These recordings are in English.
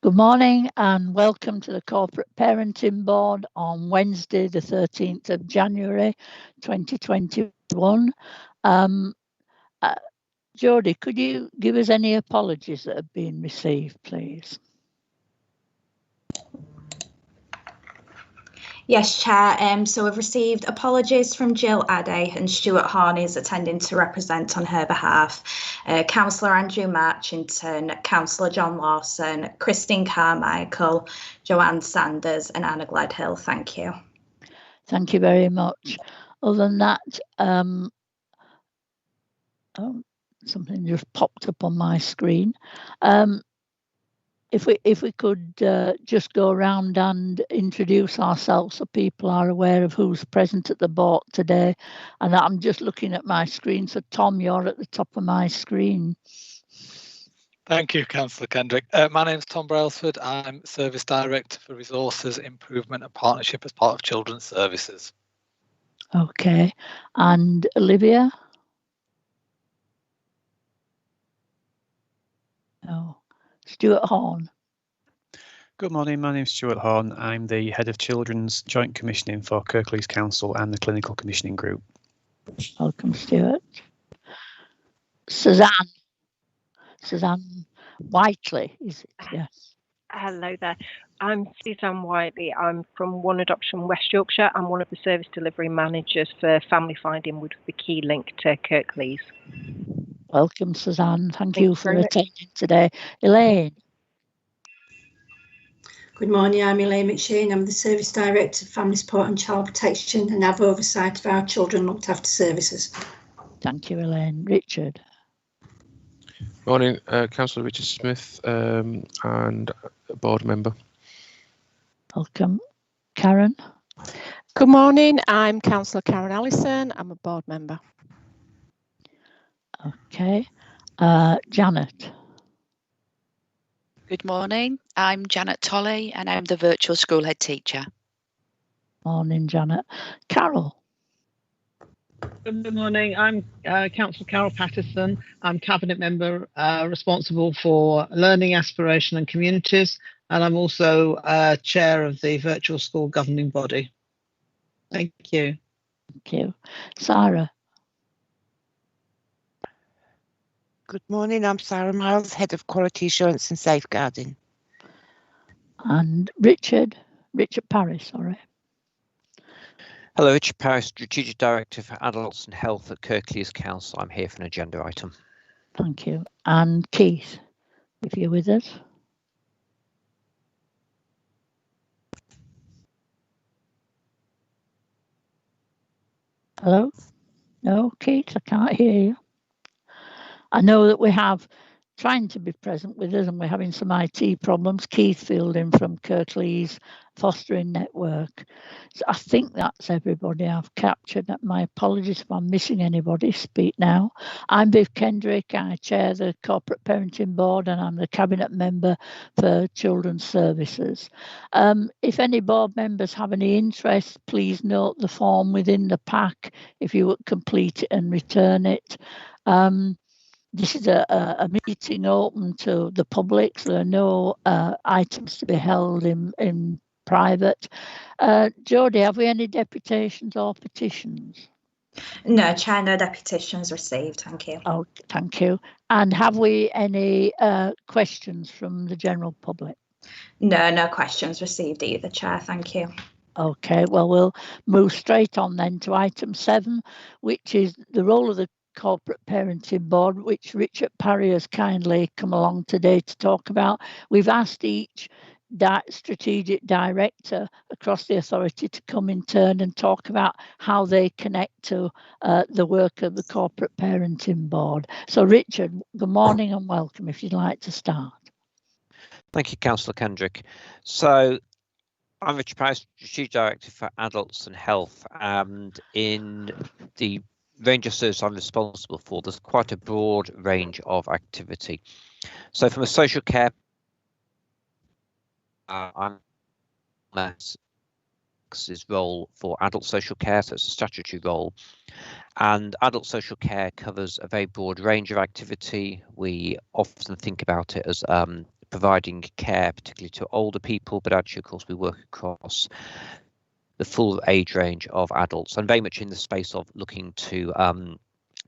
Good morning and welcome to the Corporate Parenting Board on Wednesday, the 13th of January 2021. Jodie, could you give us any apologies that have been received, please? Yes, Chair. So we've received apologies from Jill Addy and Stuart Horn is attending to represent on her behalf. Councillor Andrew Marchington, Councillor John Lawson, Christine Carmichael, Joanne Sanders and Anna Gledhill. Thank you. Thank you very much. Other than that, something just popped up on my screen. If we could just go around and introduce ourselves so people are aware of who's present at the board today. And I'm just looking at my screen. So Tom, you're at the top of my screen. Thank you, Councillor Kendrick. My name's Tom Brailsford. I'm Service Director for Resources, Improvement and Partnership as part of Children's Services. Okay. And Olivia? No. Stuart Horn. Good morning, my name is Stuart Horn. I'm the Head of Children's Joint Commissioning for Kirklees Council and the Clinical Commissioning Group. Welcome, Stuart. Suzanne Whiteley, is it? Yes. Hello there. I'm Suzanne Whiteley. I'm from One Adoption West Yorkshire. I'm one of the service delivery managers for Family Finding with the key link to Kirklees. Welcome, Suzanne. Thank you for attending today. Elaine. Good morning, I'm Elaine McShane. I'm the Service Director of Family Support and Child Protection and have oversight of our children looked after services. Thank you, Elaine. Richard. Morning, Councillor Richard Smith and a board member. Welcome. Karen. Good morning, I'm Councillor Karen Allison. I'm a board member. Okay. Janet. Good morning, I'm Janet Tolley and I'm the virtual school head teacher. Morning, Janet. Carol. Good morning, I'm Councillor Carol Patterson. I'm Cabinet Member responsible for Learning, Aspiration and Communities, and I'm also Chair of the Virtual School Governing Body. Thank you. Thank you. Sarah. Good morning, I'm Sarah Miles, Head of Quality Assurance and Safeguarding. And Richard Parris, sorry. Hello, Richard Parris, Strategic Director for Adults and Health at Kirklees Council. I'm here for an agenda item. Thank you. And Keith, if you're with us. Hello? No, Keith, I can't hear you. I know that we have trying to be present with us and we're having some IT problems. Keith Fielding from Kirklees Fostering Network. So I think that's everybody I've captured. My apologies if I'm missing anybody. Speak now. I'm Viv Kendrick. I chair the Corporate Parenting Board and I'm the Cabinet Member for Children's Services. If any board members have any interest, please note the form within the pack if you would complete it and return it. This is a meeting open to the public, so there are no items to be held in private. Jodie, have we any deputations or petitions? No, Chair, no deputations received. Thank you. Oh, thank you. And have we any questions from the general public? No, no questions received either, Chair. Thank you. Okay, well, we'll move straight on then to item 7, which is the role of the Corporate Parenting Board, which Richard Parry has kindly come along today to talk about. We've asked each strategic director across the authority to come in turn and talk about how they connect to the work of the Corporate Parenting Board. So Richard, good morning and welcome if you'd like to start. Thank you, Councillor Kendrick. So I'm Richard Parry, Strategic Director for Adults and Health, and in the range of services I'm responsible for, there's quite a broad range of activity. So from a social care, I'm his role for adult social care, so it's a statutory role, and adult social care covers a very broad range of activity. We often think about it as providing care, particularly to older people, but actually, of course, we work across the full age range of adults, and very much in the space of looking to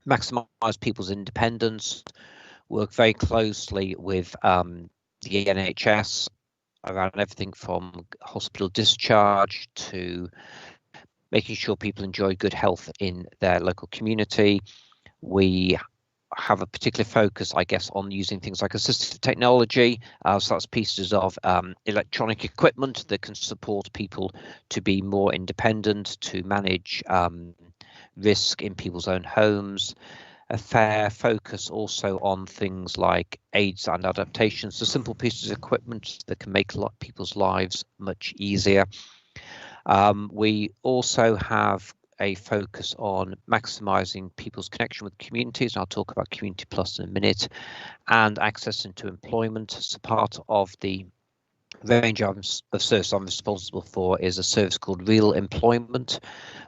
maximise people's independence, work very closely with the NHS around everything from hospital discharge to making sure people enjoy good health in their local community. We have a particular focus, I guess, on using things like assistive technology. So that's pieces of electronic equipment that can support people to be more independent, to manage risk in people's own homes. A fair focus also on things like aids and adaptations, so simple pieces of equipment that can make people's lives much easier. We also have a focus on maximising people's connection with communities, and I'll talk about Community Plus in a minute, and access into employment. So part of the range of service I'm responsible for is a service called Real Employment,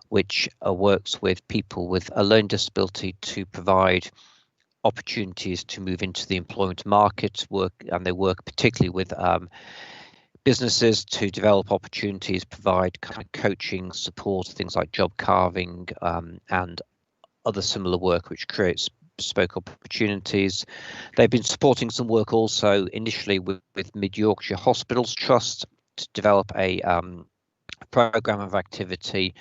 which works with people with a learning disability to provide opportunities to move into the employment market, and they work particularly with businesses to develop opportunities, provide kind of coaching support, things like job carving and other similar work which creates bespoke opportunities. They've been supporting some work also initially with Mid Yorkshire Hospitals Trust to develop a programme of activity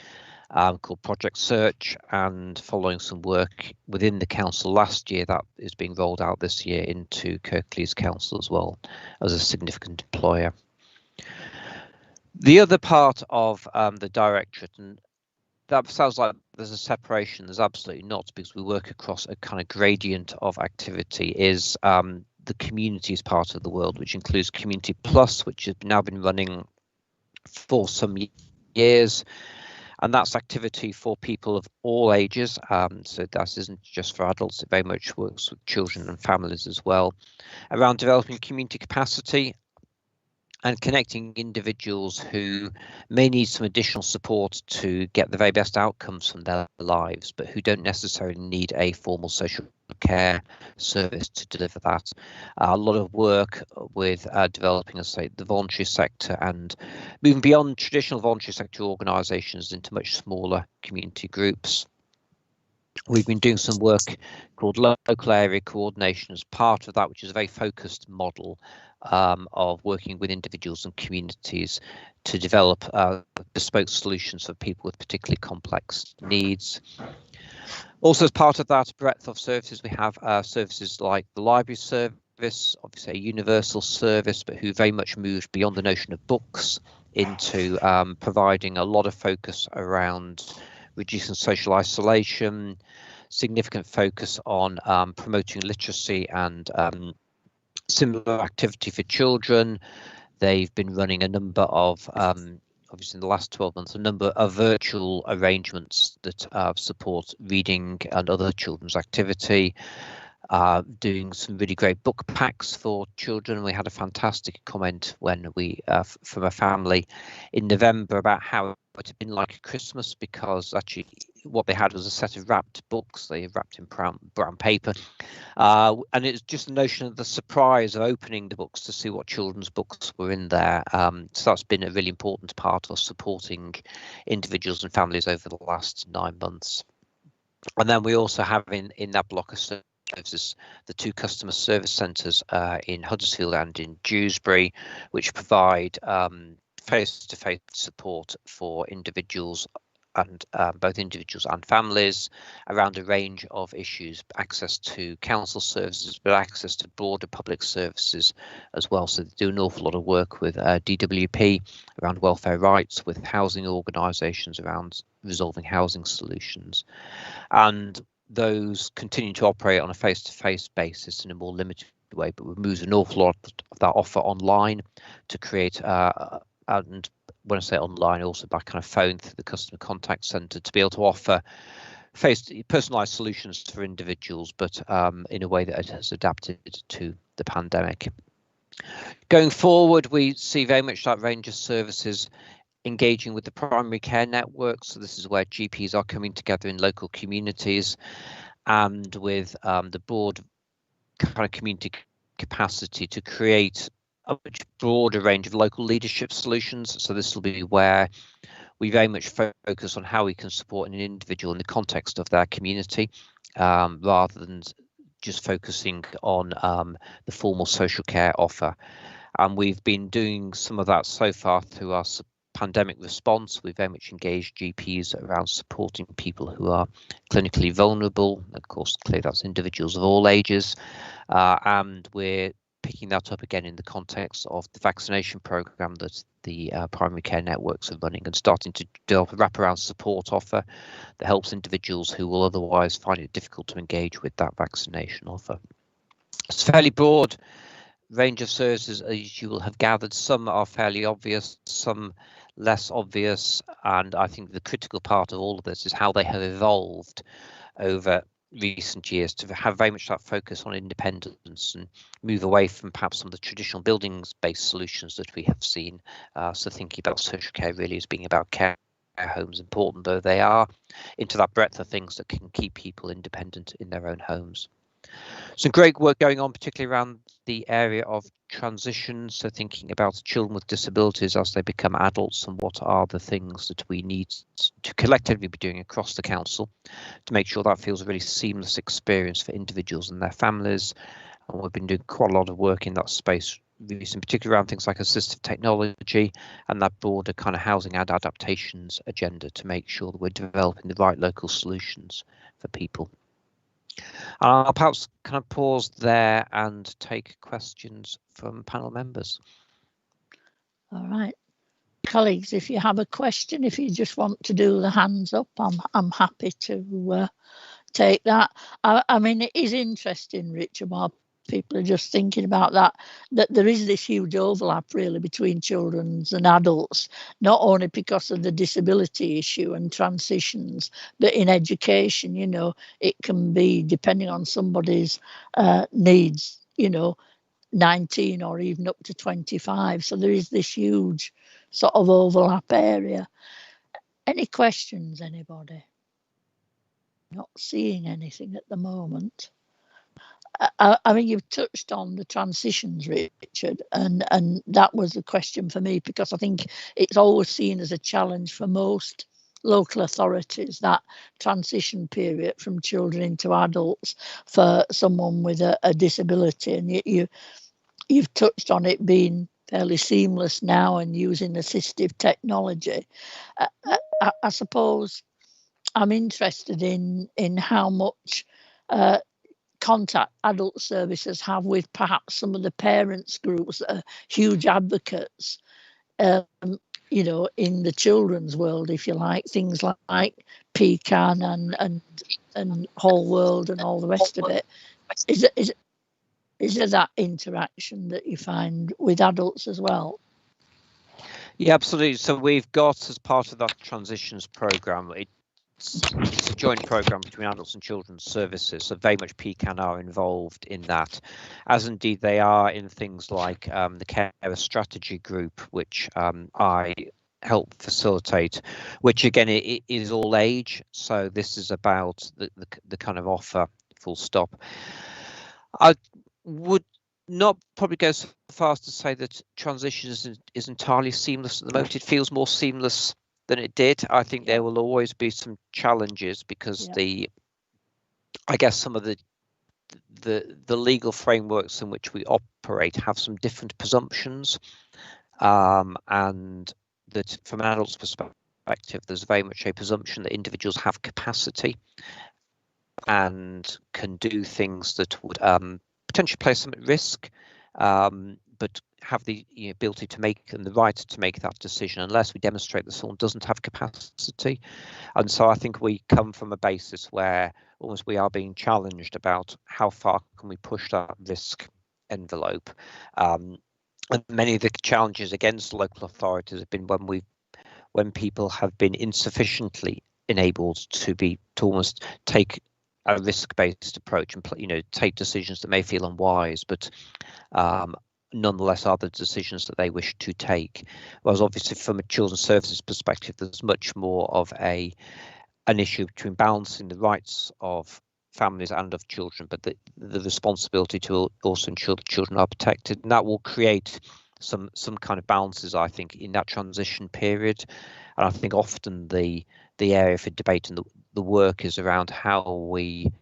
called Project Search, and following some work within the council last year, that is being rolled out this year into Kirklees Council as well as a significant employer. The other part of the directorate, and that sounds like there's a separation, there's absolutely not, because we work across a kind of gradient of activity, is the communities part of the world, which includes Community Plus, which has now been running for some years. And that's activity for people of all ages. So that isn't just for adults, it very much works with children and families as well, around developing community capacity and connecting individuals who may need some additional support to get the very best outcomes from their lives, but who don't necessarily need a formal social care service to deliver that. A lot of work with developing, as I say, the voluntary sector and moving beyond traditional voluntary sector organisations into much smaller community groups. We've been doing some work called local area coordination as part of that, which is a very focused model of working with individuals and communities to develop bespoke solutions for people with particularly complex needs. Also, as part of that breadth of services, we have services like the library service, obviously a universal service, but who very much moved beyond the notion of books into providing a lot of focus around reducing social isolation, significant focus on promoting literacy and similar activity for children. They've been running a number of, obviously in the last 12 months, a number of virtual arrangements that support reading and other children's activity, doing some really great book packs for children. We had a fantastic comment when we from a family in November about how it had been like a Christmas, because actually what they had was a set of wrapped books. They wrapped in brown paper, and it's just the notion of the surprise of opening the books to see what children's books were in there. So that's been a really important part of supporting individuals and families over the last 9 months. And then we also have in that block of services the 2 customer service centres in Huddersfield and in Dewsbury, which provide face-to-face support for individuals and both individuals and families around a range of issues, access to council services, but access to broader public services as well. So they do an awful lot of work with DWP around welfare rights, with housing organisations around resolving housing solutions. And those continue to operate on a face-to-face basis in a more limited way, but we've moved an awful lot of that offer online to create and when I say online, also by kind of phone through the customer contact centre, to be able to offer personalised solutions for individuals, but in a way that has adapted to the pandemic. Going forward, we see very much that range of services engaging with the primary care network. So this is where GPs are coming together in local communities, and with the broad kind of community capacity to create a much broader range of local leadership solutions. So this will be where we very much focus on how we can support an individual in the context of their community, rather than just focusing on the formal social care offer. And we've been doing some of that so far through our pandemic response. We've very much engaged GPs around supporting people who are clinically vulnerable. Of course, clearly that's individuals of all ages. And we're picking that up again in the context of the vaccination programme that the primary care networks are running, and starting to develop a wraparound support offer that helps individuals who will otherwise find it difficult to engage with that vaccination offer. It's a fairly broad range of services, as you will have gathered. Some are fairly obvious, some less obvious, and I think the critical part of all of this is how they have evolved over recent years to have very much that focus on independence and move away from perhaps some of the traditional buildings-based solutions that we have seen. So thinking about social care really as being about care homes, important though they are, into that breadth of things that can keep people independent in their own homes. Some great work going on, particularly around the area of transition. So thinking about children with disabilities as they become adults, and what are the things that we need to collectively be doing across the council to make sure that feels a really seamless experience for individuals and their families. And we've been doing quite a lot of work in that space, particularly around things like assistive technology and that broader kind of housing and adaptations agenda to make sure that we're developing the right local solutions for people. I'll perhaps kind of pause there and take questions from panel members. All right, colleagues, if you have a question, if you just want to do the hands up, I'm happy to take that. I mean, it is interesting, Richard, while people are just thinking about that there is this huge overlap really between children and adults, not only because of the disability issue and transitions, but in education, you know, it can be, depending on somebody's needs, you know, 19 or even up to 25. So there is this huge sort of overlap area. Any questions, anybody? Not seeing anything at the moment. I mean, you've touched on the transitions, Richard, and that was a question for me, because I think it's always seen as a challenge for most local authorities, that transition period from children into adults for someone with a disability. And you've touched on it being fairly seamless now and using assistive technology. I suppose I'm interested in how much contact adult services have with perhaps some of the parents groups that are huge advocates, you know, in the children's world, if you like, things like Pecan and Whole World and all the rest of it. Is there that interaction that you find with adults as well? Yeah, absolutely. So we've got, as part of that transitions programme, it's a joint programme between adults and children's services, so very much Pecan are involved in that, as indeed they are in things like the Carer Strategy Group, which I help facilitate, which again it is all age, so this is about the kind of offer, full stop. I would not probably go so far as to say that transition is entirely seamless at the moment. It feels more seamless than it did. I think there will always be some challenges because I guess some of the legal frameworks in which we operate have some different presumptions, and that from an adult's perspective, there's very much a presumption that individuals have capacity and can do things that would potentially place them at risk, but have the ability to make and the right to make that decision unless we demonstrate that someone doesn't have capacity. And so I think we come from a basis where almost we are being challenged about how far can we push that risk envelope. And many of the challenges against local authorities have been when people have been insufficiently enabled to almost take a risk-based approach and take decisions that may feel unwise, but nonetheless are the decisions that they wish to take. Whereas obviously from a children's services perspective, there's much more of an issue between balancing the rights of families and of children, but the responsibility to also ensure that children are protected, and that will create some kind of balances, I think, in that transition period. And I think often the area for debate and the work is around how we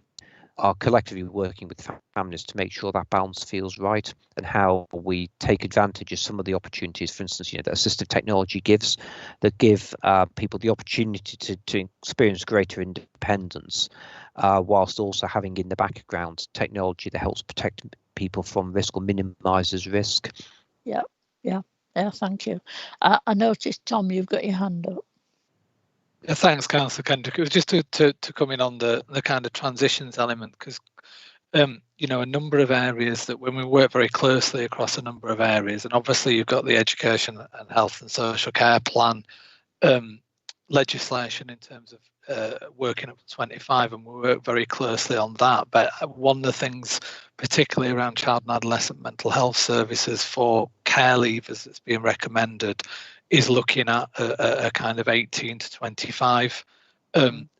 are collectively working with families to make sure that balance feels right, and how we take advantage of some of the opportunities, for instance, that assistive technology gives, that give people the opportunity to experience greater independence, whilst also having in the background technology that helps protect people from risk or minimises risk. Yeah, thank you. I noticed, Tom, you've got your hand up. Yeah, thanks, Councillor Kendrick. It was just to come in on the kind of transitions element, because a number of areas that when we work very closely across a number of areas, and obviously you've got the education and health and social care plan legislation in terms of working up to 25, and we work very closely on that. But one of the things, particularly around child and adolescent mental health services for care leavers that's being recommended, is looking at a kind of 18 to 25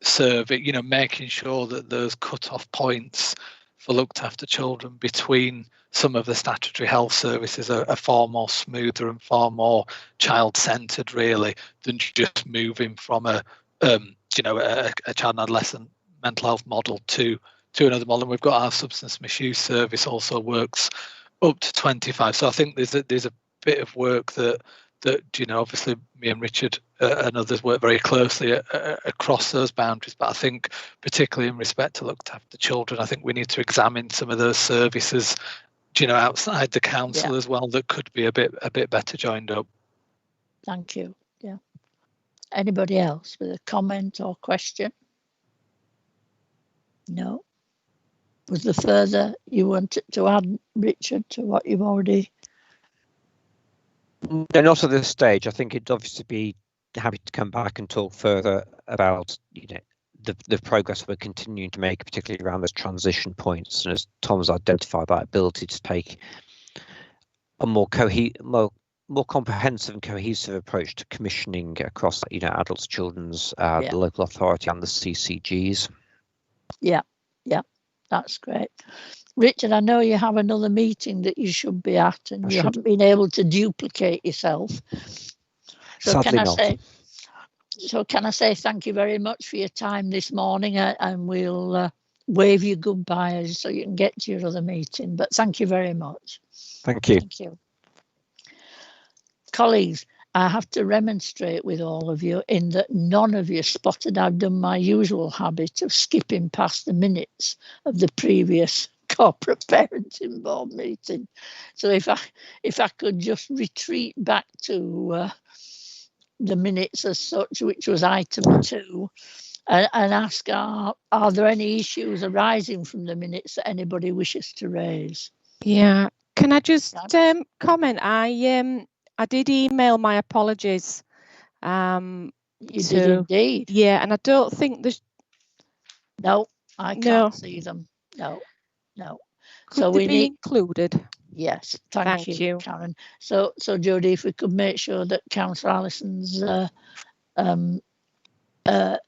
survey, making sure that those cut-off points for looked after children between some of the statutory health services are far more smoother and far more child-centred, really, than just moving from a child and adolescent mental health model to another model. And we've got our substance misuse service also works up to 25. So I think there's a bit of work that obviously me and Richard and others work very closely across those boundaries. But I think particularly in respect to looked after children, I think we need to examine some of those services, outside the council as well, that could be a bit better joined up. Thank you. Yeah. Anybody else with a comment or question? No. Was there further you wanted to add, Richard, to what you've already? No, not at this stage. I think it'd obviously be happy to come back and talk further about the progress we're continuing to make, particularly around those transition points, and as Tom's identified, that ability to take a more comprehensive and cohesive approach to commissioning across adults, children's, the local authority and the CCGs. Yeah, that's great. Richard, I know you have another meeting that you should be at, and you haven't been able to duplicate yourself. So Sadly not. Can I say thank you very much for your time this morning, and we'll wave you goodbye so you can get to your other meeting. But thank you very much. Thank you. Thank you. Colleagues, I have to remonstrate with all of you in that none of you spotted I've done my usual habit of skipping past the minutes of the previous corporate parenting board meeting. So if I could just retreat back to the minutes as such, which was item 2, and ask are there any issues arising from the minutes that anybody wishes to raise? Yeah, can I just comment? I did email my apologies. You did indeed. Yeah, and I don't think there's. No, I can't see them. No. Could So they be included? Yes, thank you, Karen. So Jodie, if we could make sure that Councillor Allison's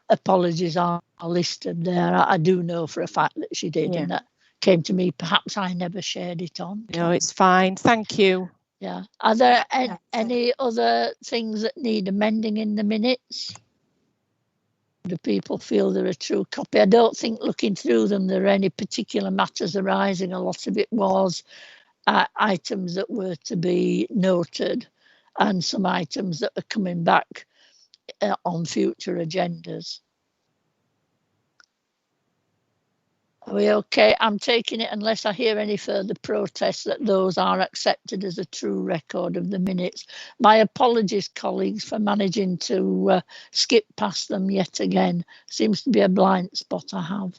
apologies are listed there. I do know for a fact that she did, and that came to me. Perhaps I never shared it on. No, it's fine. Thank you. Yeah. Are there any other things that need amending in the minutes? Do people feel they're a true copy? I don't think looking through them there are any particular matters arising. A lot of it was items that were to be noted and some items that are coming back on future agendas. Are we okay? I'm taking it, unless I hear any further protests, that those are accepted as a true record of the minutes. My apologies, colleagues, for managing to skip past them yet again. Seems to be a blind spot I have.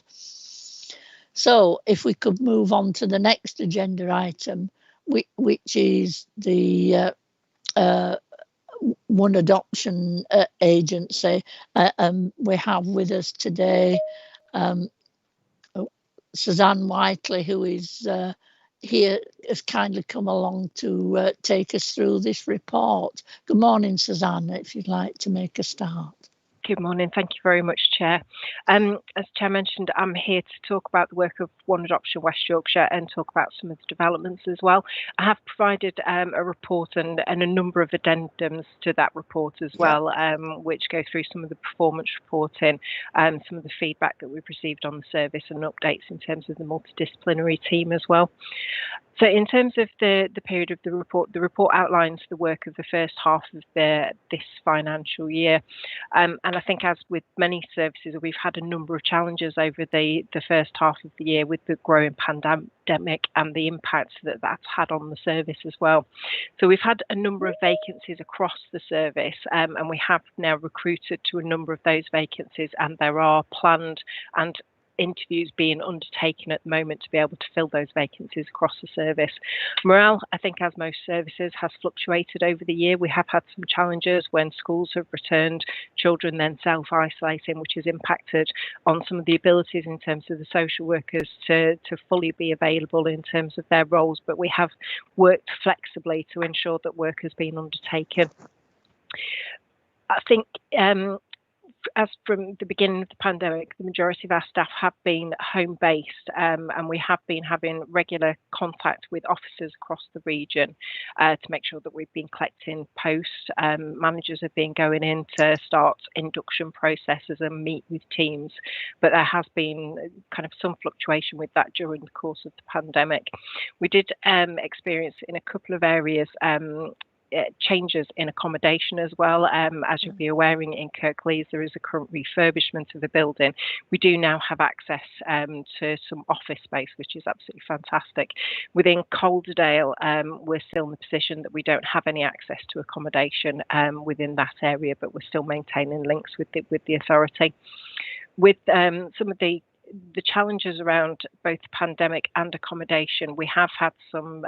So if we could move on to the next agenda item, which is the One Adoption Agency. We have with us today Suzanne Whiteley, who is here, has kindly come along to take us through this report. Good morning, Suzanne, if you'd like to make a start. Good morning. Thank you very much, Chair. As Chair mentioned, I'm here to talk about the work of One Adoption West Yorkshire and talk about some of the developments as well. I have provided a report and a number of addendums to that report as well, which go through some of the performance reporting, some of the feedback that we've received on the service and updates in terms of the multidisciplinary team as well. So in terms of the period of the report outlines the work of the first half of this financial year. And I think, as with many services, we've had a number of challenges over the first half of the year with the growing pandemic and the impacts that that's had on the service as well. So we've had a number of vacancies across the service, and we have now recruited to a number of those vacancies, and there are planned and interviews being undertaken at the moment to be able to fill those vacancies across the service. Morale, I think, as most services, has fluctuated over the year. We have had some challenges when schools have returned, children then self-isolating, which has impacted on some of the abilities in terms of the social workers to fully be available in terms of their roles, but we have worked flexibly to ensure that work has been undertaken. I think as from the beginning of the pandemic, the majority of our staff have been home-based, and we have been having regular contact with officers across the region to make sure that we've been collecting posts. Managers have been going in to start induction processes and meet with teams, but there has been kind of some fluctuation with that during the course of the pandemic. We did experience in a couple of areas changes in accommodation as well. As you'll be aware, in Kirklees, there is a current refurbishment of the building. We do now have access to some office space, which is absolutely fantastic. Within Calderdale, we're still in the position that we don't have any access to accommodation within that area, but we're still maintaining links with the authority. With some of the challenges around both pandemic and accommodation, we have had some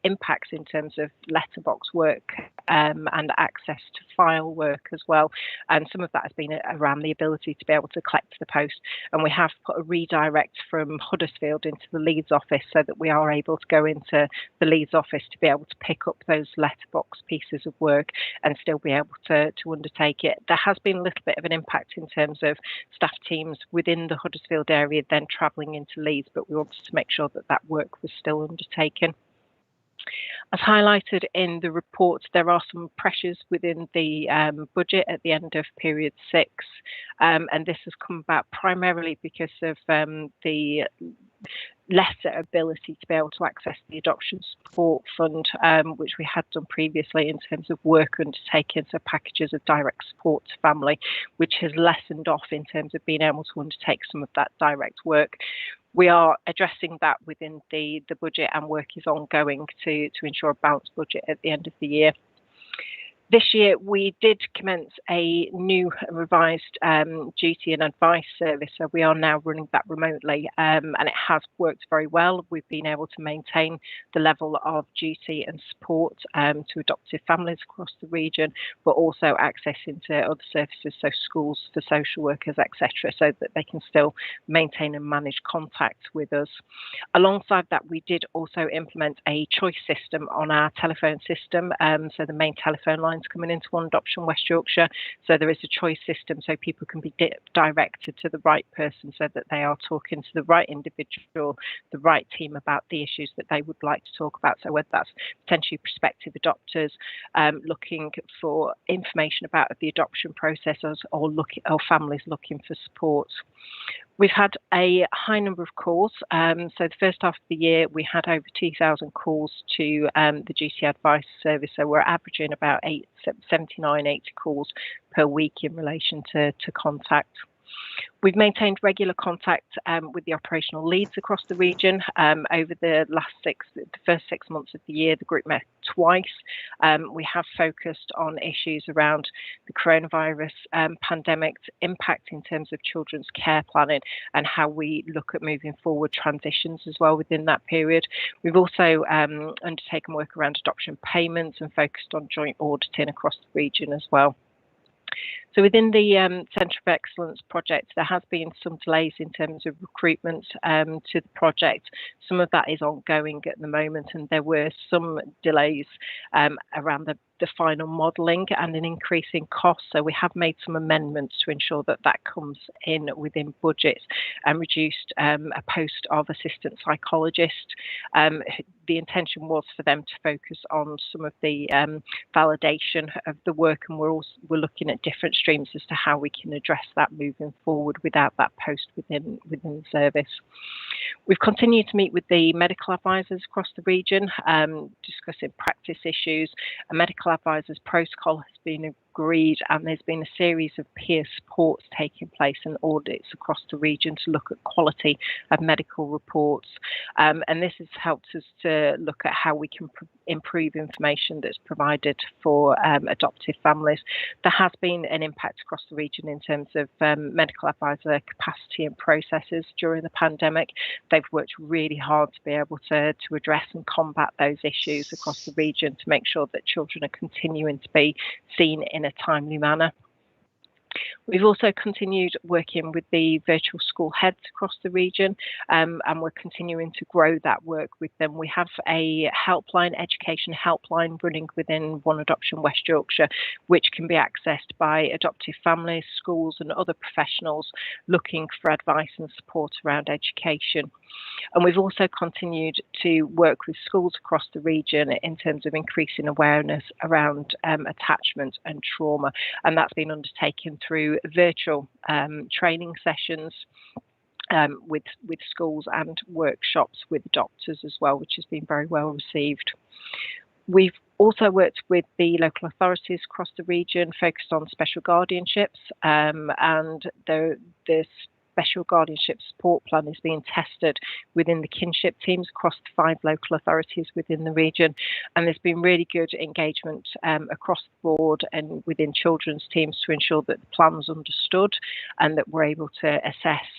impacts in terms of letterbox work and access to file work as well. And some of that has been around the ability to be able to collect the post. And we have put a redirect from Huddersfield into the Leeds office so that we are able to go into the Leeds office to be able to pick up those letterbox pieces of work and still be able to undertake it. There has been a little bit of an impact in terms of staff teams within the Huddersfield area then travelling into Leeds, but we wanted to make sure that that work was still undertaken. As highlighted in the report, there are some pressures within the budget at the end of period 6, and this has come about primarily because of the lesser ability to be able to access the adoption support fund, which we had done previously in terms of work undertaken, so packages of direct support to family, which has lessened off in terms of being able to undertake some of that direct work. We are addressing that within the budget, and work is ongoing to ensure a balanced budget at the end of the year. This year, we did commence a new revised duty and advice service, so we are now running that remotely, and it has worked very well. We've been able to maintain the level of duty and support to adoptive families across the region, but also access into other services, so schools for social workers, etc., so that they can still maintain and manage contact with us. Alongside that, we did also implement a choice system on our telephone system, so the main telephone lines coming into One Adoption West Yorkshire, so there is a choice system so people can be directed to the right person, so that they are talking to the right individual, the right team about the issues that they would like to talk about. So whether that's potentially prospective adopters looking for information about the adoption process, or families looking for support. We've had a high number of calls. So the first half of the year, we had over 2,000 calls to the GC Advice Service. So we're averaging about 79, 80 calls per week in relation to contact. We've maintained regular contact with the operational leads across the region. Over the first 6 months of the year, the group met twice. We have focused on issues around the coronavirus pandemic's impact in terms of children's care planning and how we look at moving forward transitions as well within that period. We've also undertaken work around adoption payments and focused on joint auditing across the region as well. So within the Centre of Excellence project, there has been some delays in terms of recruitment to the project. Some of that is ongoing at the moment, and there were some delays around the the final modelling and an increase in cost. So we have made some amendments to ensure that that comes in within budget and reduced a post of assistant psychologist. The intention was for them to focus on some of the validation of the work, and we're looking at different streams as to how we can address that moving forward without that post within the service. We've continued to meet with the medical advisors across the region, discussing practice issues. A medical advisors protocol has been agreed, and there's been a series of peer supports taking place and audits across the region to look at quality of medical reports. And this has helped us to look at how we can improve information that's provided for adoptive families. There has been an impact across the region in terms of medical advisor capacity and processes during the pandemic. They've worked really hard to be able to address and combat those issues across the region to make sure that children are continuing to be seen in a timely manner. We've also continued working with the virtual school heads across the region, and we're continuing to grow that work with them. We have a helpline, education helpline running within One Adoption West Yorkshire, which can be accessed by adoptive families, schools and other professionals looking for advice and support around education. And we've also continued to work with schools across the region in terms of increasing awareness around attachment and trauma, and that's been undertaken through virtual training sessions with schools and workshops with doctors as well, which has been very well received. We've also worked with the local authorities across the region, focused on special guardianships, and the special guardianship support plan is being tested within the kinship teams across the 5 local authorities within the region, and there's been really good engagement across the board and within children's teams to ensure that the plan's understood and that we're able to assess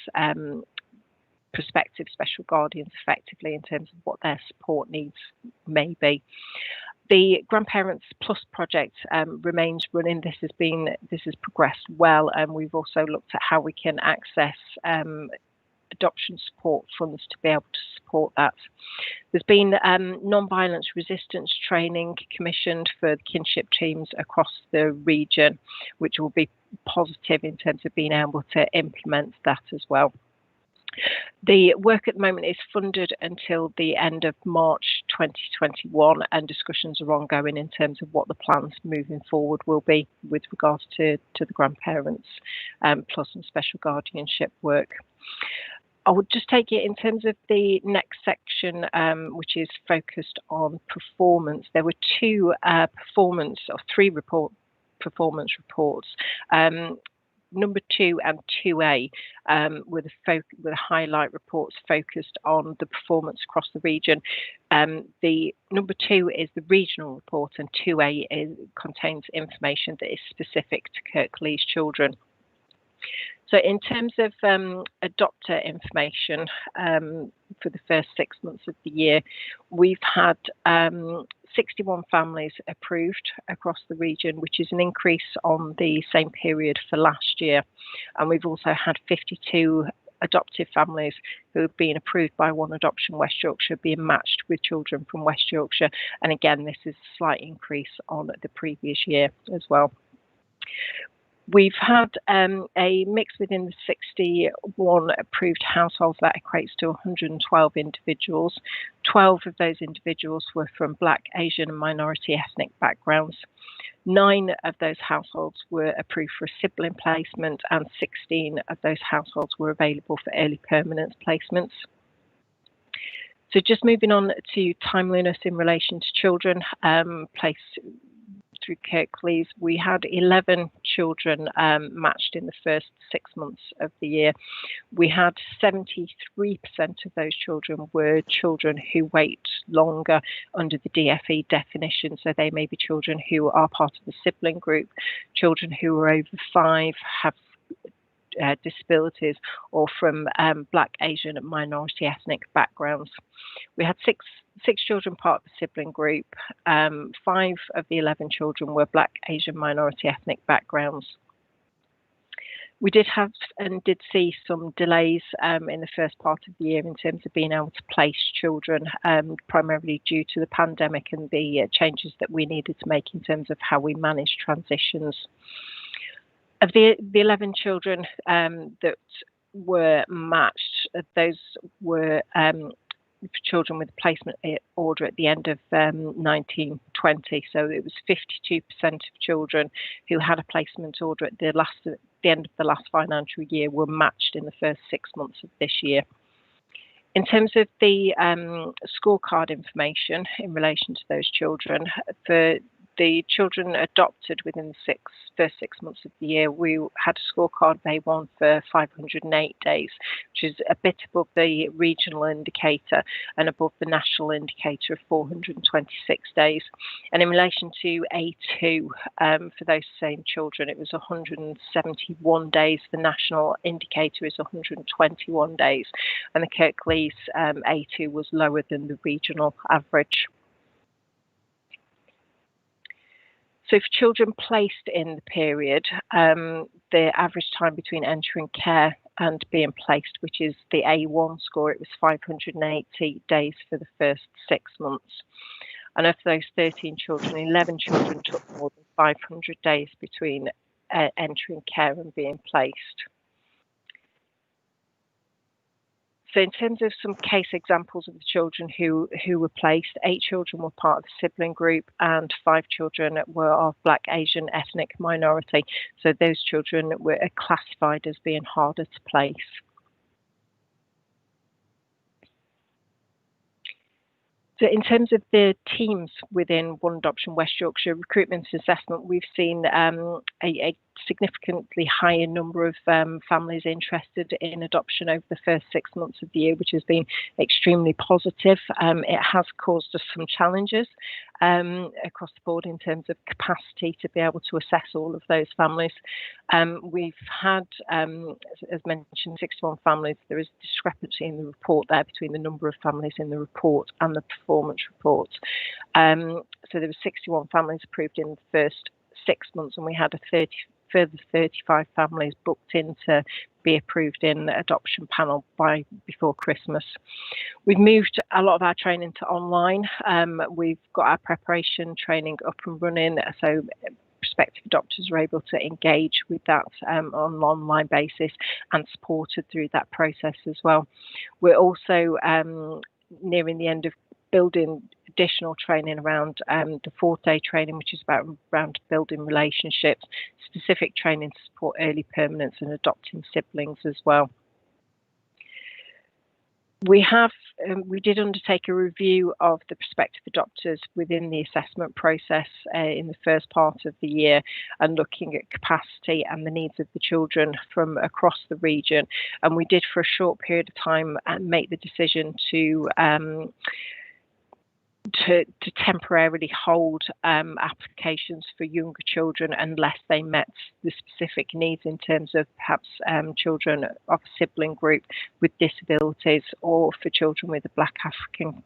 prospective special guardians effectively in terms of what their support needs may be. The Grandparents Plus project remains running. This has progressed well, and we've also looked at how we can access adoption support funds to be able to support that. There's been non-violence resistance training commissioned for the kinship teams across the region, which will be positive in terms of being able to implement that as well. The work at the moment is funded until the end of March 2021, and discussions are ongoing in terms of what the plans moving forward will be with regards to the Grandparents Plus and special guardianship work. I would just take it in terms of the next section, which is focused on performance. There were 3 performance reports. Number 2 and 2A were the highlight reports focused on the performance across the region. The number 2 is the regional report, and 2A contains information that is specific to Kirklees children. So in terms of adopter information for the first 6 months of the year, we've had 61 families approved across the region, which is an increase on the same period for last year. And we've also had 52 adoptive families who have been approved by One Adoption West Yorkshire being matched with children from West Yorkshire. And again, this is a slight increase on the previous year as well. We've had a mix within the 61 approved households that equates to 112 individuals. 12 of those individuals were from Black, Asian and minority ethnic backgrounds. 9 of those households were approved for a sibling placement, and 16 of those households were available for early permanence placements. So just moving on to timeliness in relation to children placed through Kirklees, we had 11 children matched in the first 6 months of the year. We had 73% of those children were children who wait longer under the DFE definition. So they may be children who are part of the sibling group, children who are over 5, have disabilities, or from Black, Asian and minority ethnic backgrounds. We had six children part of the sibling group. 5 of the 11 children were Black, Asian, minority ethnic backgrounds. We did have and did see some delays in the first part of the year in terms of being able to place children, primarily due to the pandemic and the changes that we needed to make in terms of how we manage transitions. Of the 11 children that were matched, those were children with a placement order at the end of 1920. So it was 52% of children who had a placement order at the end of the last financial year were matched in the first 6 months of this year. In terms of the scorecard information in relation to those children, for the children adopted within the first 6 months of the year, we had a scorecard of A1 for 508 days, which is a bit above the regional indicator and above the national indicator of 426 days. And in relation to A2, for those same children, it was 171 days. The national indicator is 121 days, and the Kirklees A2 was lower than the regional average. So for children placed in the period, the average time between entering care and being placed, which is the A1 score, it was 580 days for the first 6 months. And of those 13 children, 11 children took more than 500 days between entering care and being placed. So in terms of some case examples of the children who were placed, 8 children were part of the sibling group and 5 children were of Black Asian ethnic minority. So those children were classified as being harder to place. So in terms of the teams within One Adoption West Yorkshire recruitment assessment, we've seen a significantly higher number of families interested in adoption over the first 6 months of the year, which has been extremely positive. It has caused us some challenges across the board in terms of capacity to be able to assess all of those families. We've had, as mentioned, 61 families. There is a discrepancy in the report there between the number of families in the report and the performance report. So there were 61 families approved in the first 6 months, and we had a further 35 families booked in to be approved in the adoption panel before Christmas. We've moved a lot of our training to online. We've got our preparation training up and running, so prospective adopters are able to engage with that on an online basis and supported through that process as well. We're also nearing the end of building additional training around the 4th-day training, which is around building relationships, specific training to support early permanence and adopting siblings as well. We did undertake a review of the prospective adopters within the assessment process in the first part of the year, and looking at capacity and the needs of the children from across the region. And we did, for a short period of time, make the decision to temporarily hold applications for younger children unless they met the specific needs in terms of perhaps children of a sibling group with disabilities, or for children with a Black African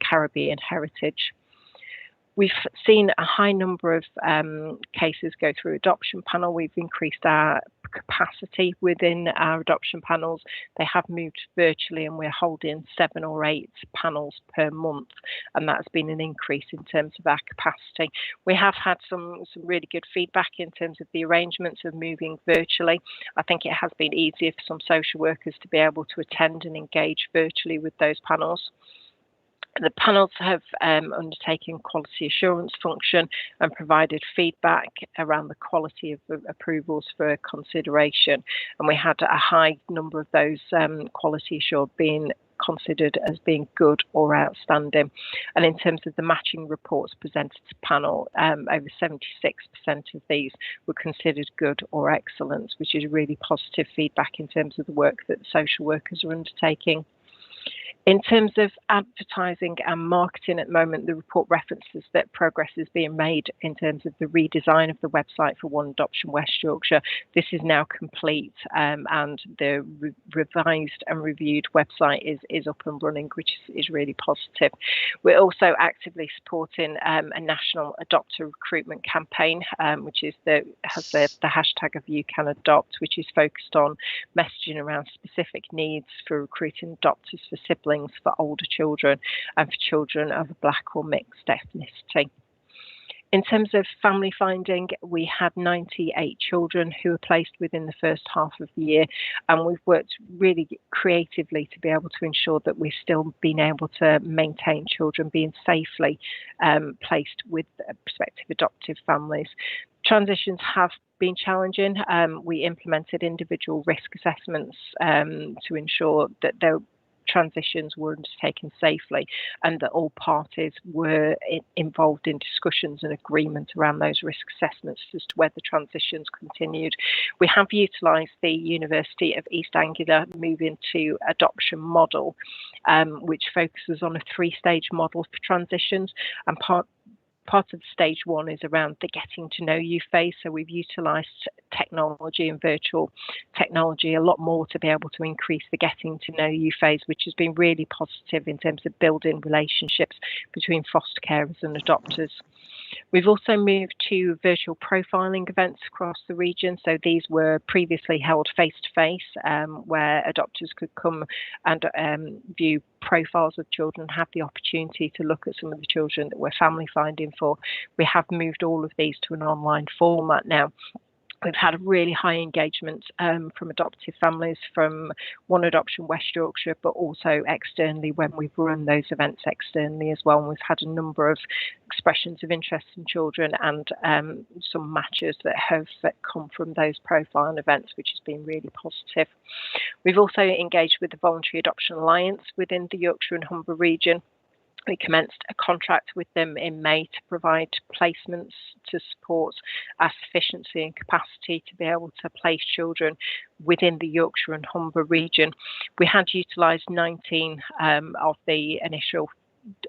Caribbean heritage. We've seen a high number of cases go through adoption panel. We've increased our capacity within our adoption panels. They have moved virtually, and we're holding 7 or 8 panels per month, and that's been an increase in terms of our capacity. We have had some really good feedback in terms of the arrangements of moving virtually. I think it has been easier for some social workers to be able to attend and engage virtually with those panels. The panels have undertaken quality assurance function and provided feedback around the quality of approvals for consideration. And we had a high number of those quality assured being considered as being good or outstanding. And in terms of the matching reports presented to panel, over 76% of these were considered good or excellent, which is really positive feedback in terms of the work that social workers are undertaking. In terms of advertising and marketing at the moment, the report references that progress is being made in terms of the redesign of the website for One Adoption West Yorkshire. This is now complete, and the revised and reviewed website is up and running, which is really positive. We're also actively supporting a national adopter recruitment campaign, which has the hashtag of You Can Adopt, which is focused on messaging around specific needs for recruiting adopters for siblings, for older children, and for children of a Black or mixed ethnicity. In terms of family finding, we had 98 children who were placed within the first half of the year, and we've worked really creatively to be able to ensure that we're still being able to maintain children being safely placed with prospective adoptive families. Transitions have been challenging. We implemented individual risk assessments to ensure that their transitions were undertaken safely and that all parties were involved in discussions and agreement around those risk assessments as to whether transitions continued. We have utilised the University of East Anglia Moving to Adoption model, which focuses on a 3-stage model for transitions, and part of stage 1 is around the getting to know you phase. So we've utilised technology and virtual technology a lot more to be able to increase the getting to know you phase, which has been really positive in terms of building relationships between foster carers and adopters. We've also moved to virtual profiling events across the region. So these were previously held face-to-face, where adopters could come and view profiles of children, have the opportunity to look at some of the children that we're family finding for. We have moved all of these to an online format now. We've had a really high engagement from adoptive families from One Adoption West Yorkshire, but also externally when we've run those events externally as well. And we've had a number of expressions of interest in children and some matches that have come from those profile events, which has been really positive. We've also engaged with the Voluntary Adoption Alliance within the Yorkshire and Humber region. We commenced a contract with them in May to provide placements to support our sufficiency and capacity to be able to place children within the Yorkshire and Humber region. We had utilised 19 of the initial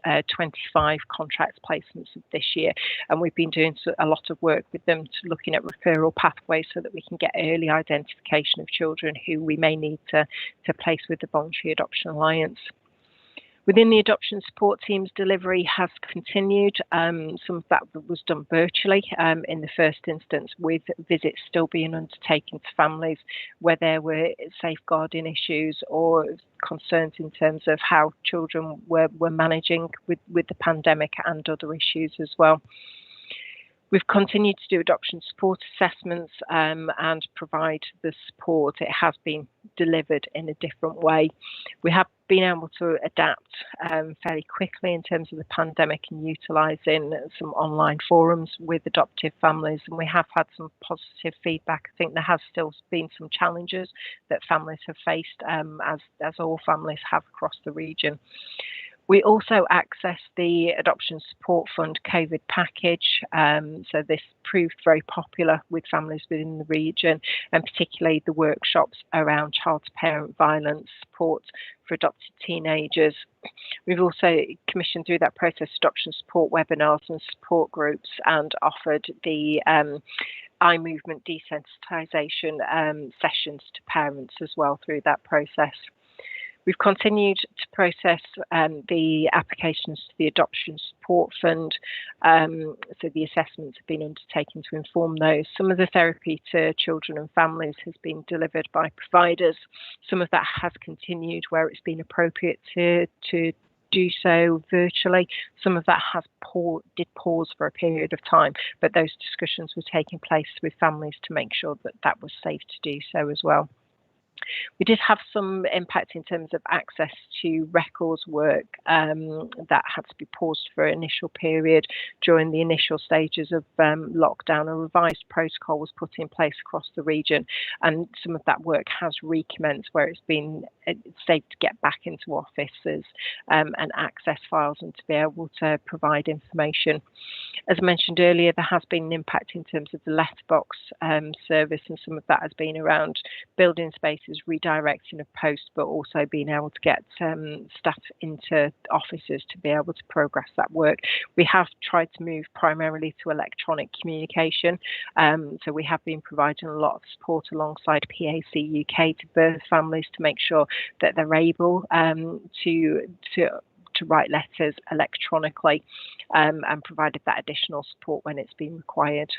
25 contract placements of this year, and we've been doing a lot of work with them to looking at referral pathways so that we can get early identification of children who we may need to place with the Voluntary Adoption Alliance. Within the adoption support team's delivery has continued. Some of that was done virtually in the first instance, with visits still being undertaken to families where there were safeguarding issues or concerns in terms of how children were managing with the pandemic and other issues as well. We've continued to do adoption support assessments and provide the support. It has been delivered in a different way. We have been able to adapt fairly quickly in terms of the pandemic and utilising some online forums with adoptive families, and we have had some positive feedback. I think there has still been some challenges that families have faced, as all families have across the region. We also accessed the Adoption Support Fund COVID package, so this proved very popular with families within the region, and particularly the workshops around child-to-parent violence support for adopted teenagers. We've also commissioned through that process adoption support webinars and support groups, and offered the eye movement desensitisation sessions to parents as well through that process. We've continued to process the applications to the Adoption Support Fund, so the assessments have been undertaken to inform those. Some of the therapy to children and families has been delivered by providers. Some of that has continued where it's been appropriate to do so virtually. Some of that did pause for a period of time, but those discussions were taking place with families to make sure that that was safe to do so as well. We did have some impact in terms of access to records work that had to be paused for an initial period during the initial stages of lockdown. A revised protocol was put in place across the region, and some of that work has recommenced where it's been safe to get back into offices and access files and to be able to provide information. As I mentioned earlier, there has been an impact in terms of the letterbox service, and some of that has been around building spaces cases, redirecting of posts, but also being able to get staff into offices to be able to progress that work. We have tried to move primarily to electronic communication, so we have been providing a lot of support alongside PAC UK to birth families to make sure that they're able to write letters electronically, and provided that additional support when it's been required.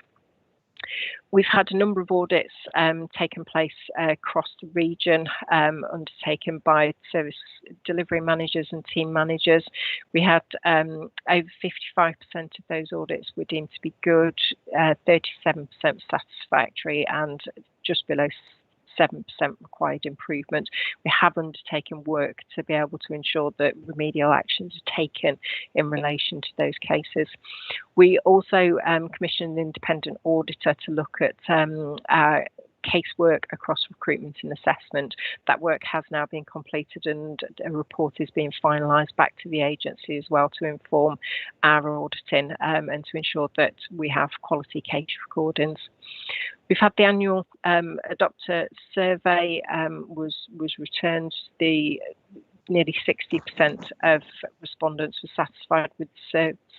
We've had a number of audits taken place across the region, undertaken by service delivery managers and team managers. We had over 55% of those audits were deemed to be good, 37% satisfactory, and just below 7% required improvement. We have undertaken work to be able to ensure that remedial actions are taken in relation to those cases. We also commissioned an independent auditor to look at our casework across recruitment and assessment. That work has now been completed, and a report is being finalised back to the agency as well to inform our auditing and to ensure that we have quality case recordings. We've had the annual adopter survey was returned. Nearly 60% of respondents were satisfied with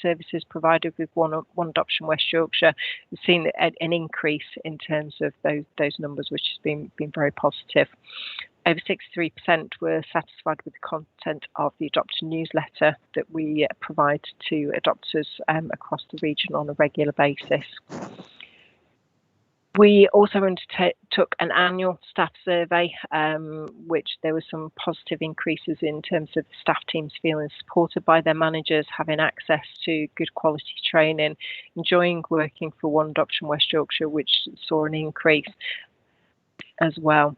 services provided with One Adoption West Yorkshire. We've seen an increase in terms of those numbers, which has been very positive. Over 63% were satisfied with the content of the adoption newsletter that we provide to adopters across the region on a regular basis. We also undertook an annual staff survey, which there were some positive increases in terms of the staff teams feeling supported by their managers, having access to good quality training, enjoying working for One Adoption West Yorkshire, which saw an increase as well.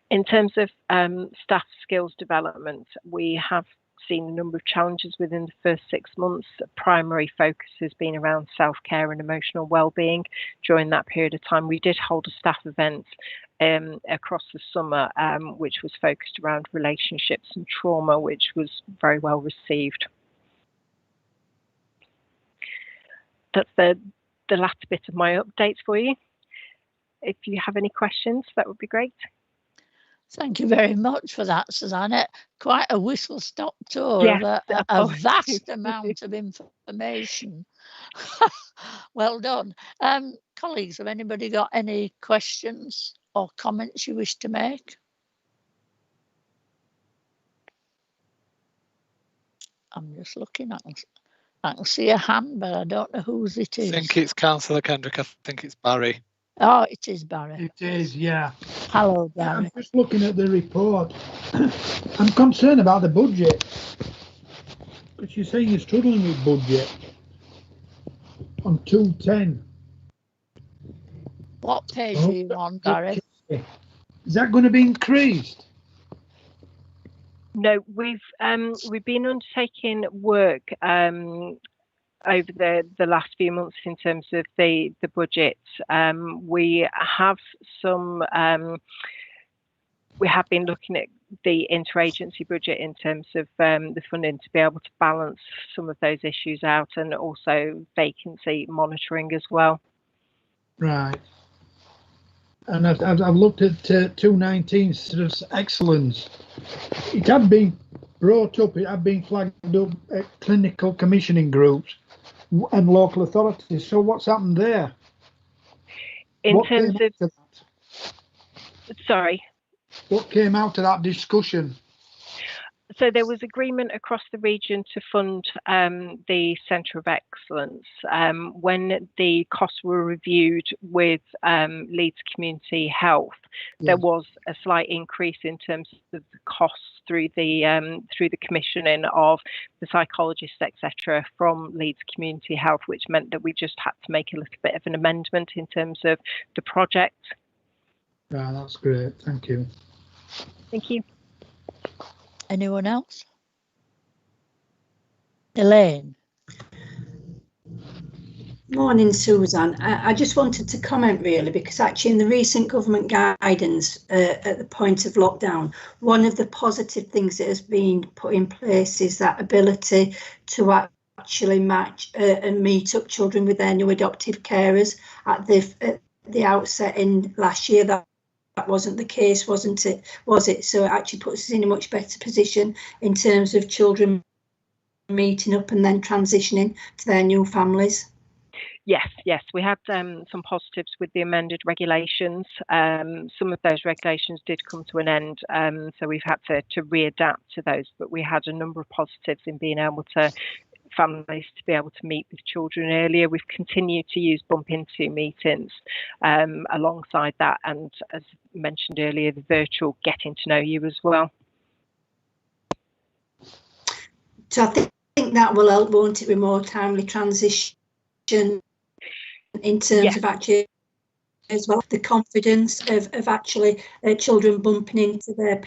In terms of staff skills development, we have seen a number of challenges within the first 6 months. The primary focus has been around self-care and emotional well-being. During that period of time, we did hold a staff event across the summer, which was focused around relationships and trauma, which was very well received. That's the last bit of my updates for you. If you have any questions, that would be great. Thank you very much for that, Susanna. Quite a whistle-stop tour of a vast amount of information. Well done. Colleagues, have anybody got any questions or comments you wish to make? I'm just looking. I can see a hand, but I don't know whose it is. I think it's Councillor Kendrick. I think it's Barry. Oh, it is Barry. It is, yeah. Hello, Barry. I'm just looking at the report. I'm concerned about the budget. Because you're saying you're struggling with budget on 210. What page are you on, Barry? Is that going to be increased? No, we've been undertaking work over the last few months in terms of the budget. We have been looking at the interagency budget in terms of the funding to be able to balance some of those issues out, and also vacancy monitoring as well. Right. And I've looked at 219 sort of excellence. It had been brought up, it had been flagged up at clinical commissioning groups and local authorities. So what's happened there? In terms of, sorry, what came out of that discussion? So there was agreement across the region to fund the Centre of Excellence. When the costs were reviewed with Leeds Community Health, there was a slight increase in terms of the costs through the commissioning of the psychologists, etc., from Leeds Community Health, which meant that we just had to make a little bit of an amendment in terms of the project. Yeah, that's great. Thank you. Thank you. Anyone else? Elaine. Morning, Susan. I just wanted to comment really, because actually in the recent government guidance at the point of lockdown, one of the positive things that has been put in place is that ability to actually match and meet up children with their new adoptive carers at the outset in last year. That wasn't the case, wasn't it? Was it? So it actually puts us in a much better position in terms of children meeting up and then transitioning to their new families. Yes, we had some positives with the amended regulations. Some of those regulations did come to an end, so we've had to readapt to those, but we had a number of positives in being able to families to be able to meet with children earlier. We've continued to use bump into meetings alongside that, and as mentioned earlier, the virtual getting to know you as well. So I think that will help, won't it, with more timely transition in terms of actually as well the confidence of actually children bumping into their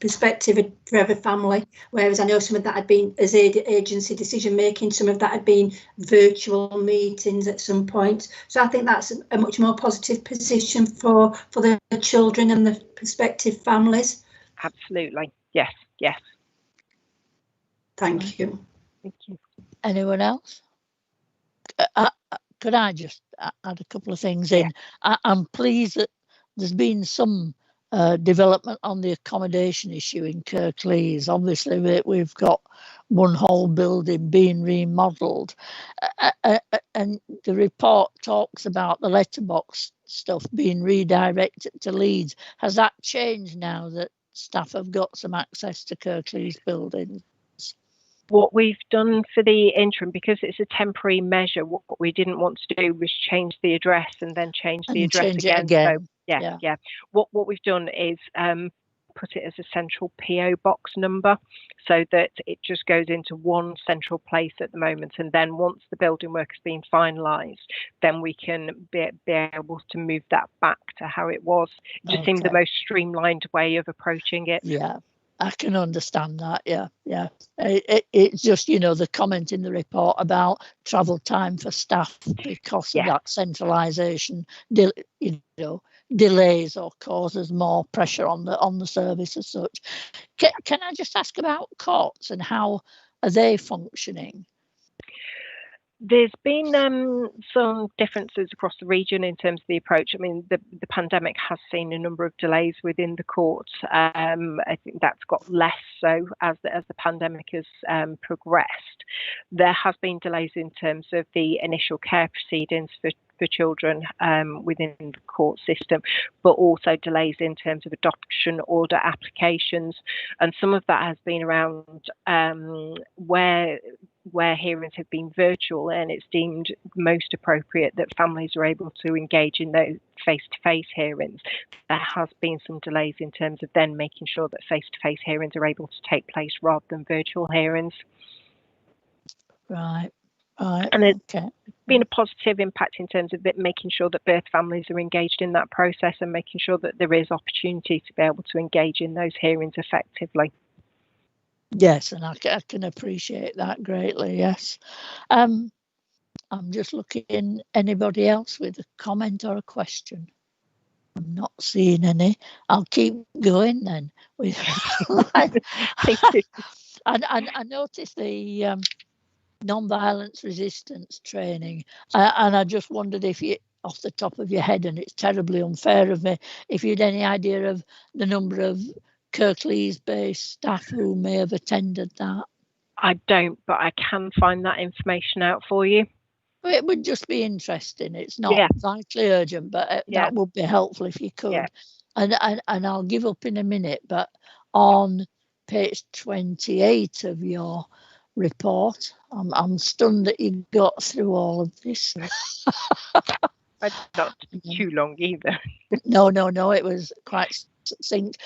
perspective forever family, whereas I know some of that had been as agency decision making, some of that had been virtual meetings at some point. So I think that's a much more positive position for the children and the prospective families. Absolutely, yes. Thank you. Anyone else? Could I just add a couple of things in? I'm pleased that there's been some development on the accommodation issue in Kirklees. Obviously, we've got one whole building being remodelled, and the report talks about the letterbox stuff being redirected to Leeds. Has that changed now that staff have got some access to Kirklees buildings? What we've done for the interim, because it's a temporary measure, what we didn't want to do was change the address and then change the address again. So yeah. What we've done is put it as a central PO box number, so that it just goes into one central place at the moment, and then once the building work has been finalised, then we can be able to move that back to how it was. It just seemed the most streamlined way of approaching it. Yeah, I can understand that. Yeah. It's just, the comment in the report about travel time for staff because of that centralisation, delays or causes more pressure on the service as such. Can I just ask about courts and how are they functioning? There's been some differences across the region in terms of the approach. I mean, the pandemic has seen a number of delays within the courts. I think that's got less so as the pandemic has progressed. There has been delays in terms of the initial care proceedings for children within the court system, but also delays in terms of adoption order applications. And some of that has been around where hearings have been virtual, and it's deemed most appropriate that families are able to engage in those face-to-face hearings. There has been some delays in terms of then making sure that face-to-face hearings are able to take place rather than virtual hearings. Right. And it's been a positive impact in terms of making sure that birth families are engaged in that process and making sure that there is opportunity to be able to engage in those hearings effectively. Yes, and I can appreciate that greatly, yes. I'm just looking, anybody else with a comment or a question? I'm not seeing any. I'll keep going then. I noticed the non-violence resistance training, and I just wondered if you, off the top of your head, and it's terribly unfair of me, if you had any idea of the number of Kirklees-based staff who may have attended that. I don't, but I can find that information out for you. It would just be interesting. It's not vitally urgent, but that would be helpful if you could. And I'll give up in a minute, but on page 28 of your report, I'm stunned that you got through all of this. Not too long either. No, it was quite succinct,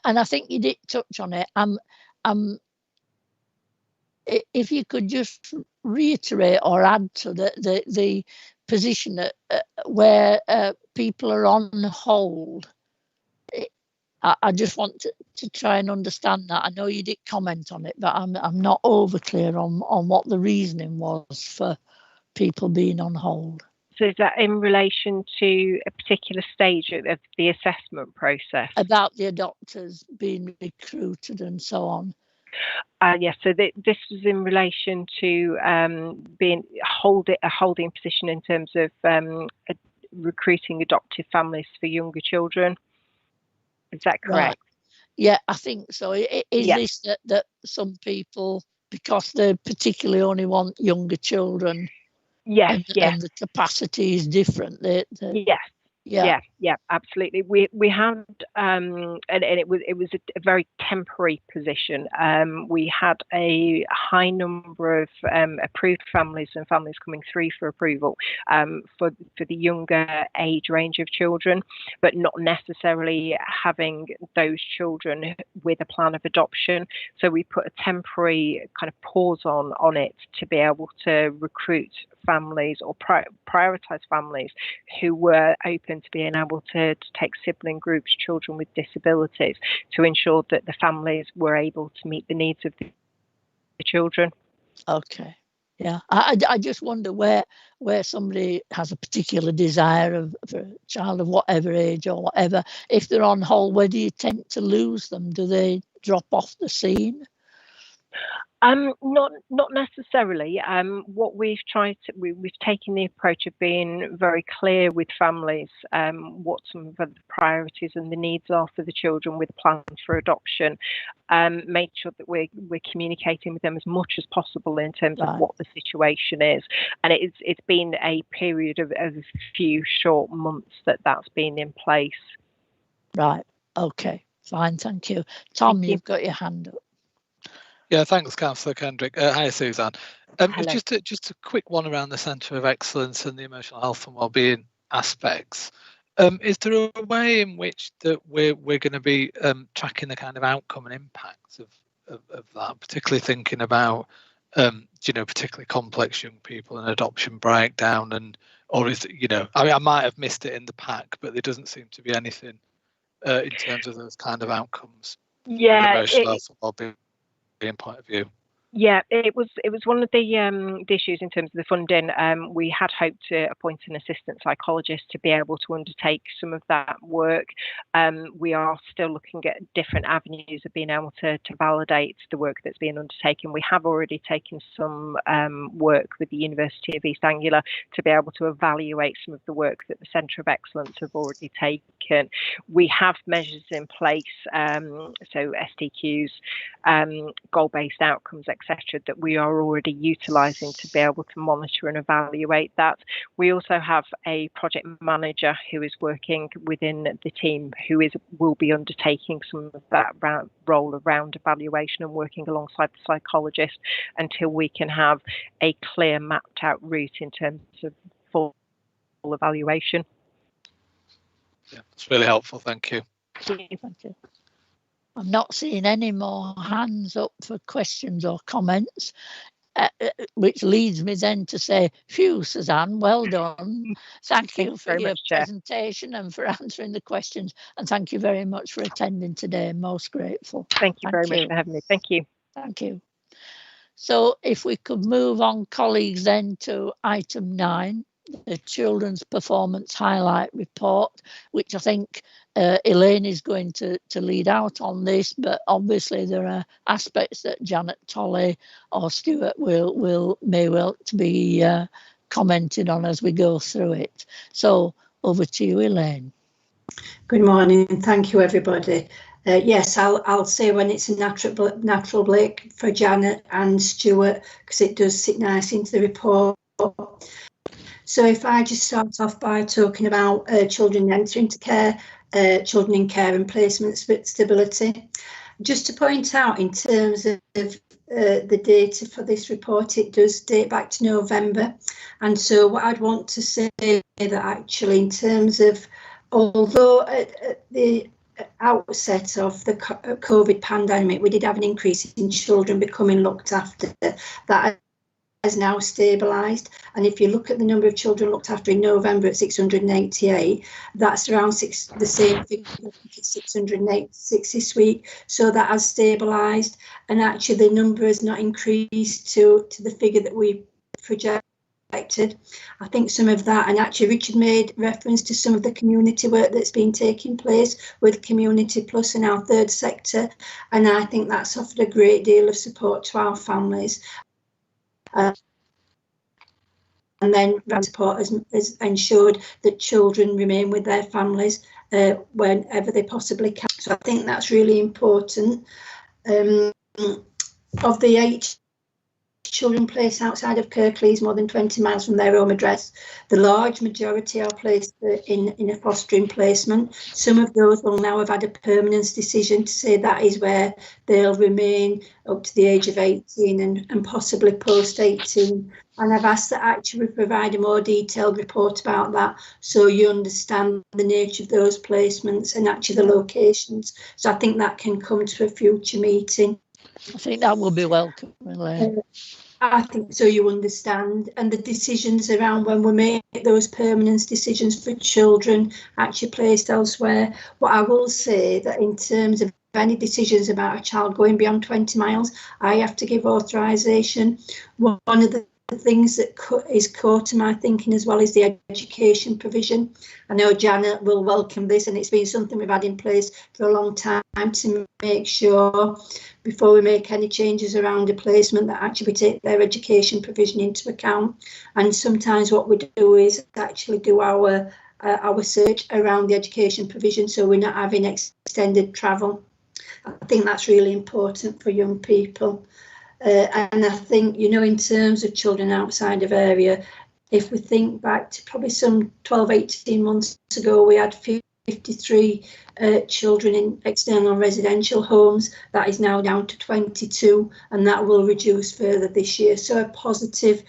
and I think you did touch on it. If you could just reiterate or add to the position that where people are on hold. I just want to try and understand that. I know you did comment on it, but I'm not over clear on what the reasoning was for people being on hold. So is that in relation to a particular stage of the assessment process? About the adopters being recruited and so on. Yes, so this was in relation to being a holding position in terms of recruiting adoptive families for younger children. Is that correct? Right. Yeah, I think so. Is this that some people, because they particularly only want younger children, Yes, and the capacity is different. Yeah, absolutely. We had and it was a very temporary position. We had a high number of approved families and families coming through for approval for the younger age range of children, but not necessarily having those children with a plan of adoption. So we put a temporary kind of pause on it to be able to recruit families or prioritize families who were open to being able to take sibling groups, children with disabilities, to ensure that the families were able to meet the needs of the children. Okay. Yeah, I just wonder where somebody has a particular desire for a child of whatever age or whatever, if they're on hold, where do you tend to lose them? Do they drop off the scene? Not necessarily. What we've we've taken the approach of being very clear with families what some of the priorities and the needs are for the children with plans for adoption. Make sure that we're communicating with them as much as possible in terms of what the situation is, and it's been a period of a few short months that's been in place. Right. Okay. Fine. Thank you. Tom, you've got your hand up. Yeah, thanks, Councillor Kendrick. Hi, Suzanne. Just a quick one around the Centre of Excellence and the emotional health and wellbeing aspects. Is there a way in which that we're going to be tracking the kind of outcome and impacts of that, particularly thinking about particularly complex young people and adoption breakdown, or is it, I mean, I might have missed it in the pack, but there doesn't seem to be anything in terms of those kind of outcomes. Yeah, emotional health and wellbeing point of view. Yeah, it was one of the issues in terms of the funding. We had hoped to appoint an assistant psychologist to be able to undertake some of that work. We are still looking at different avenues of being able to validate the work that's being undertaken. We have already taken some work with the University of East Anglia to be able to evaluate some of the work that the Centre of Excellence have already taken. We have measures in place, so SDQs, goal-based outcomes, etc., that we are already utilising to be able to monitor and evaluate that. We also have a project manager who is working within the team who will be undertaking some of that role around evaluation and working alongside the psychologist until we can have a clear mapped out route in terms of full evaluation. Yeah, it's really helpful. Thank you. Thank you. I'm not seeing any more hands up for questions or comments, which leads me then to say, phew, Suzanne, well done. Thank you for your presentation and for answering the questions. And thank you very much for attending today. Most grateful. Thank you very much for having me. Thank you. Thank you. So if we could move on, colleagues, then to item 9, the Children's Performance Highlight Report, which I think Elaine is going to lead out on this, but obviously there are aspects that Janet Tolley or Stuart may well to be commented on as we go through it. So over to you, Elaine. Good morning, thank you everybody. Yes, I'll say when it's a natural break for Janet and Stuart, because it does sit nice into the report. So if I just start off by talking about children entering into care, children in care and placement stability. Just to point out in terms of the data for this report, it does date back to November. And so what I'd want to say that actually in terms of, although at the outset of the COVID pandemic, we did have an increase in children becoming looked after, that has now stabilised. And if you look at the number of children looked after in November at 688, that's around the same figure, 686 this week. So that has stabilised, and actually the number has not increased to the figure that we projected. I think some of that, and actually Richard made reference to some of the community work that's been taking place with Community Plus and our third sector, and I think that's offered a great deal of support to our families. And then that support has ensured that children remain with their families whenever they possibly can. So I think that's really important. Of the 8 children placed outside of Kirklees, more than 20 miles from their home address, the large majority are placed in a fostering placement. Some of those will now have had a permanence decision to say that is where they'll remain up to the age of 18 and possibly post 18. And I've asked that actually provide a more detailed report about that, so you understand the nature of those placements and actually the locations. So I think that can come to a future meeting. I think that will be welcome, Elaine. I think so you understand, and the decisions around when we make those permanence decisions for children actually placed elsewhere. What I will say that in terms of any decisions about a child going beyond 20 miles, I have to give authorisation. One of the things that is core to my thinking as well is the education provision. I know Janet will welcome this, and it's been something we've had in place for a long time to make sure before we make any changes around a placement that actually we take their education provision into account. And sometimes what we do is actually do our search around the education provision, so we're not having extended travel. I think that's really important for young people. And I think, you know, in terms of children outside of area, if we think back to probably some 12, 18 months ago, we had 53 children in external residential homes. That is now down to 22, and that will reduce further this year. So a positive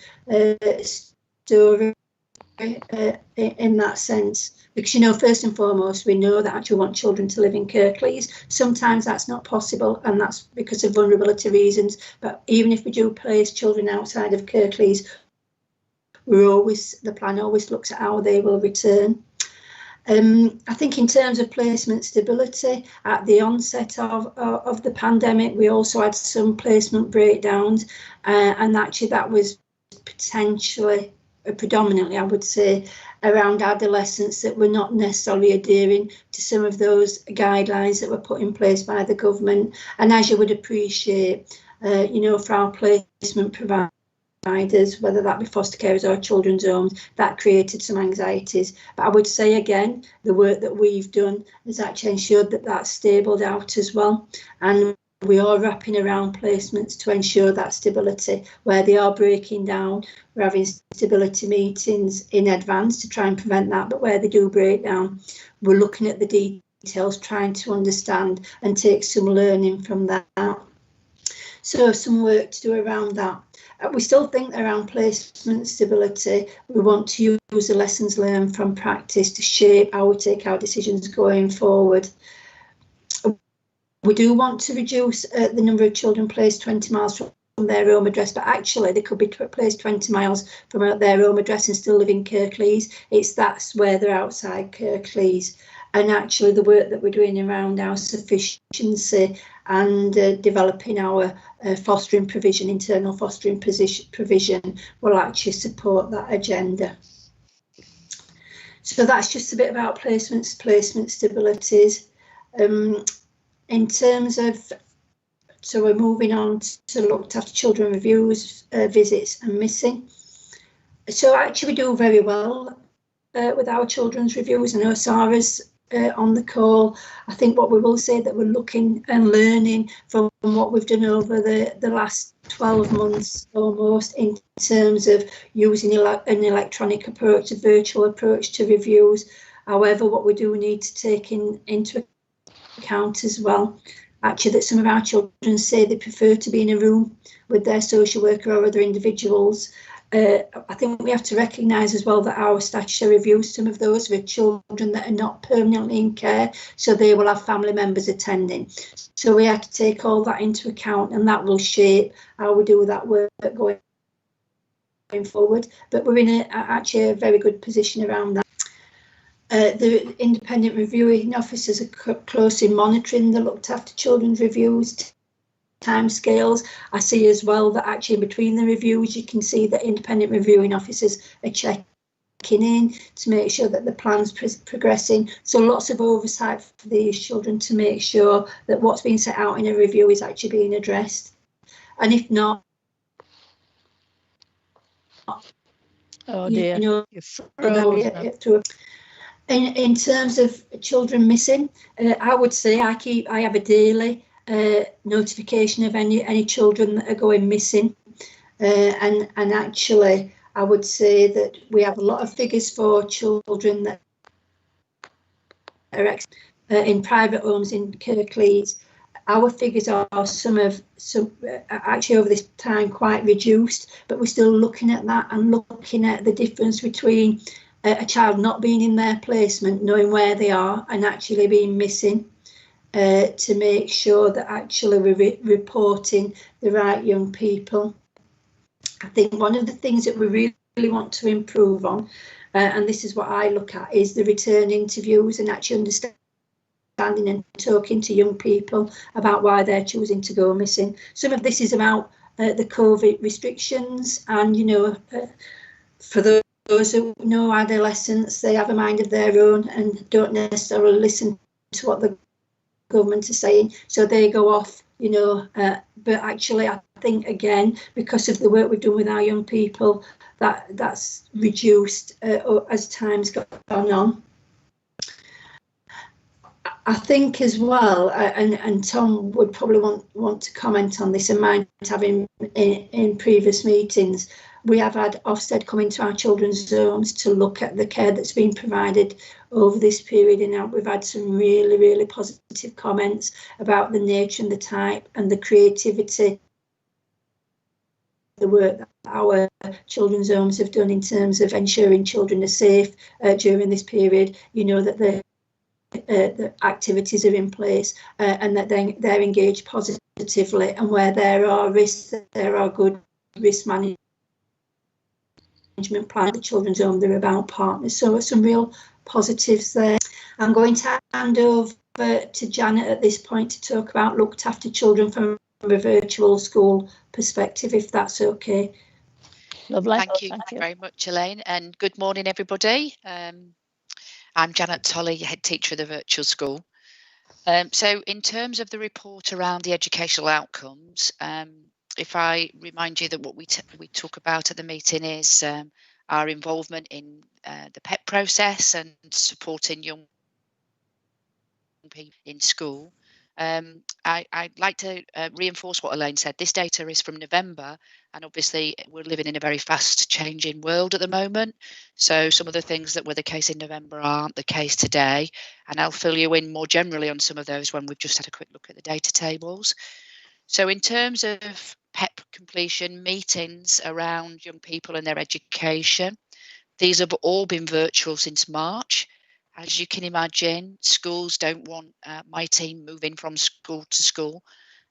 story in that sense. Because, you know, first and foremost, we know that actually we want children to live in Kirklees. Sometimes that's not possible, and that's because of vulnerability reasons. But even if we do place children outside of Kirklees, the plan always looks at how they will return. I think in terms of placement stability, at the onset of the pandemic, we also had some placement breakdowns, and actually that was potentially predominantly, I would say, around adolescents that were not necessarily adhering to some of those guidelines that were put in place by the government. And as you would appreciate, you know, for our placement providers, whether that be foster carers or children's homes, that created some anxieties. But I would say again, the work that we've done has actually ensured that that's stabled out as well. And we are wrapping around placements to ensure that stability. Where they are breaking down, we're having stability meetings in advance to try and prevent that. But where they do break down, we're looking at the details, trying to understand and take some learning from that. So some work to do around that. We still think around placement stability, we want to use the lessons learned from practice to shape how we take our decisions going forward. We do want to reduce the number of children placed 20 miles from their home address, but actually they could be placed 20 miles from their home address and still live in Kirklees. That's where they're outside Kirklees. And actually the work that we're doing around our sufficiency and developing our fostering provision, internal fostering provision, will actually support that agenda. So that's just a bit about placement stabilities. In terms of, so we're moving on to looked after children reviews, visits and missing. So actually we do very well with our children's reviews. I know Sarah's on the call. I think what we will say that we're looking and learning from what we've done over the last 12 months almost in terms of using an electronic approach, a virtual approach to reviews. However, what we do need to take into account as well, actually, that some of our children say they prefer to be in a room with their social worker or other individuals. I think we have to recognise as well that our statutory reviews, some of those with children that are not permanently in care, so they will have family members attending. So we have to take all that into account, and that will shape how we do that work going forward. But we're in actually a very good position around that. The independent reviewing officers are closely monitoring the looked after children's reviews, timescales. I see as well that actually in between the reviews, you can see that independent reviewing officers are checking in to make sure that the plan's progressing. So lots of oversight for these children to make sure that what's being set out in a review is actually being addressed. And if not, oh dear, you know, In terms of children missing, I would say I have a daily notification of any children that are going missing, and actually I would say that we have a lot of figures for children that are in private homes in Kirklees. Our figures are actually over this time quite reduced, but we're still looking at that and looking at the difference between a child not being in their placement, knowing where they are, and actually being missing, to make sure that actually we're reporting the right young people. I think one of the things that we really want to improve on, and this is what I look at, is the return interviews and actually understanding and talking to young people about why they're choosing to go missing. Some of this is about the COVID restrictions, and for those who know adolescents, they have a mind of their own and don't necessarily listen to what the government is saying, so they go off, but actually I think, again, because of the work we've done with our young people, that's reduced as time's gone on. I think as well, and Tom would probably want to comment on this, and might have in previous meetings, we have had Ofsted come into our children's homes to look at the care that's been provided over this period, and we've had some really, really positive comments about the nature and the type and the creativity, the work that our children's homes have done in terms of ensuring children are safe during this period, that the activities are in place, and that they're engaged positively, and where there are risks, there are good risk management plan. The children's home, they're about partners, so some real positives there. I'm going to hand over to Janet at this point to talk about looked after children from a virtual school perspective, if that's okay. Lovely. Thank you very much, Elaine, and good morning, everybody. I'm Janet Tolley, head teacher of the virtual school. So in terms of the report around the educational outcomes, if I remind you that what we talk about at the meeting is our involvement in the PEP process and supporting young people in school. I'd like to reinforce what Elaine said. This data is from November, and obviously we're living in a very fast changing world at the moment. So some of the things that were the case in November aren't the case today, and I'll fill you in more generally on some of those when we've just had a quick look at the data tables. So in terms of PEP completion meetings around young people and their education, these have all been virtual since March. As you can imagine, schools don't want my team moving from school to school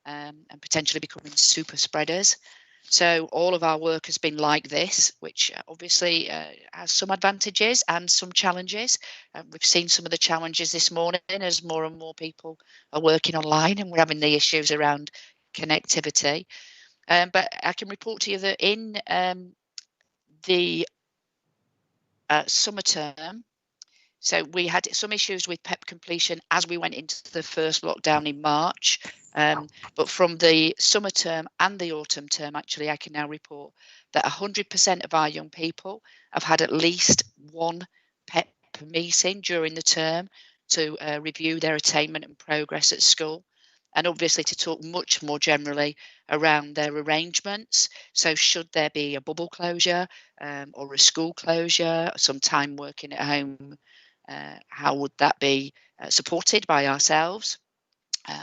and potentially becoming super spreaders. So all of our work has been like this, which obviously has some advantages and some challenges. We've seen some of the challenges this morning as more and more people are working online, and we're having the issues around connectivity. But I can report to you that in the summer term, so we had some issues with PEP completion as we went into the first lockdown in March. But from the summer term and the autumn term, actually, I can now report that 100% of our young people have had at least one PEP meeting during the term to review their attainment and progress at school. And obviously to talk much more generally around their arrangements. So should there be a bubble closure or a school closure, some time working at home, how would that be supported by ourselves?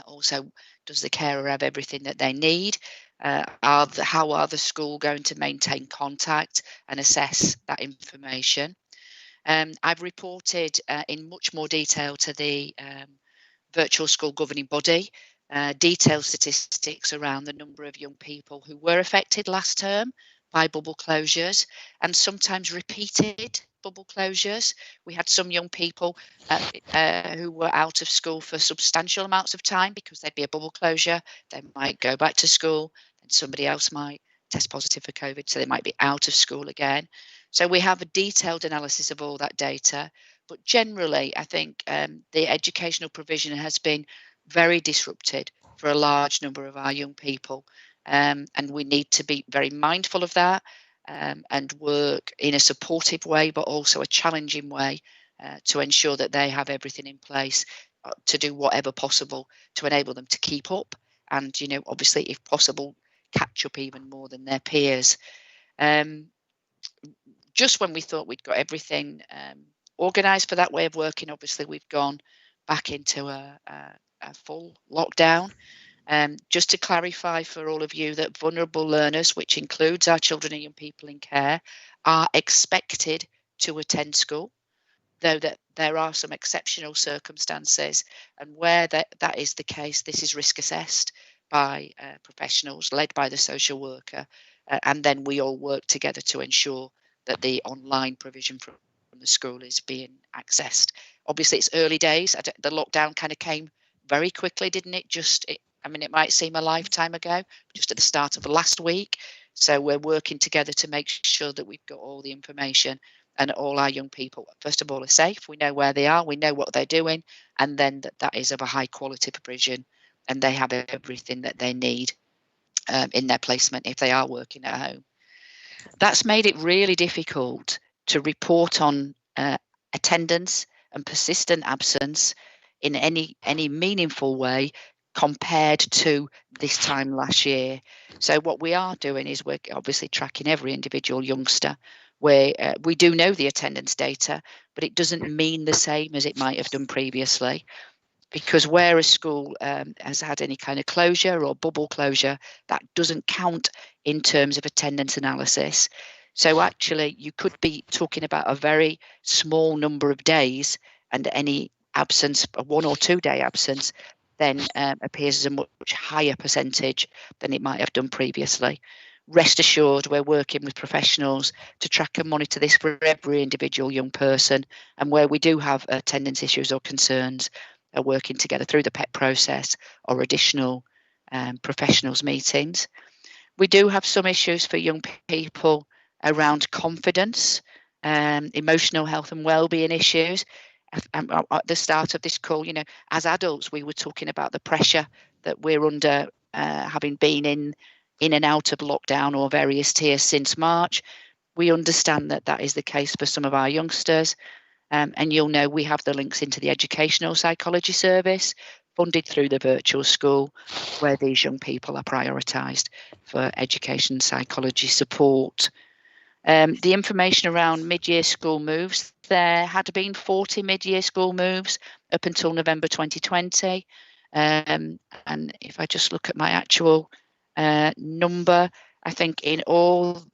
Also, does the carer have everything that they need? How are the school going to maintain contact and assess that information? I've reported in much more detail to the virtual school governing body detailed statistics around the number of young people who were affected last term by bubble closures, and sometimes repeated bubble closures. We had some young people who were out of school for substantial amounts of time because there'd be a bubble closure, they might go back to school, and somebody else might test positive for COVID, so they might be out of school again. So we have a detailed analysis of all that data, but generally I think the educational provision has been very disrupted for a large number of our young people, and we need to be very mindful of that and work in a supportive way, but also a challenging way to ensure that they have everything in place to do whatever possible to enable them to keep up and, obviously, if possible, catch up even more than their peers. Just when we thought we'd got everything organised for that way of working, obviously we've gone back into a full lockdown. Just to clarify for all of you that vulnerable learners, which includes our children and young people in care, are expected to attend school, though that there are some exceptional circumstances, and where that is the case, this is risk assessed by professionals led by the social worker, and then we all work together to ensure that the online provision from the school is being accessed. Obviously, it's early days. The lockdown kind of came very quickly, didn't it? It might seem a lifetime ago, just at the start of last week. So we're working together to make sure that we've got all the information and all our young people, first of all, are safe. We know where they are, we know what they're doing, and then that is of a high quality provision and they have everything that they need in their placement if they are working at home. That's made it really difficult to report on attendance and persistent absence in any meaningful way compared to this time last year. So what we are doing is we're obviously tracking every individual youngster, where we do know the attendance data, but it doesn't mean the same as it might have done previously, because where a school has had any kind of closure or bubble closure, that doesn't count in terms of attendance analysis. So actually you could be talking about a very small number of days, and any absence, a 1 or 2 day absence, then appears as a much higher percentage than it might have done previously. Rest assured, we're working with professionals to track and monitor this for every individual young person, and where we do have attendance issues or concerns, are working together through the PEP process or additional professionals meetings. We do have some issues for young people around confidence, emotional health and well-being issues. At the start of this call, as adults, we were talking about the pressure that we're under, having been in and out of lockdown or various tiers since March. We understand that is the case for some of our youngsters. And you'll know we have the links into the educational psychology service funded through the virtual school, where these young people are prioritised for education psychology support. The information around mid-year school moves, there had been 40 mid-year school moves up until November 2020. And if I just look at my actual number, I think in all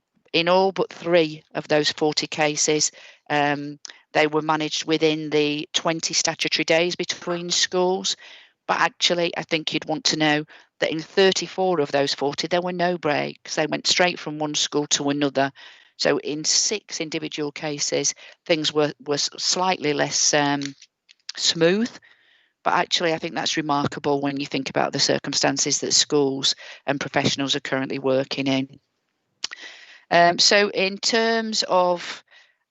but 3 of those 40 cases, they were managed within the 20 statutory days between schools. But actually, I think you'd want to know that in 34 of those 40, there were no breaks. They went straight from one school to another. So in 6 individual cases, things were slightly less smooth. But actually, I think that's remarkable when you think about the circumstances that schools and professionals are currently working in. So in terms of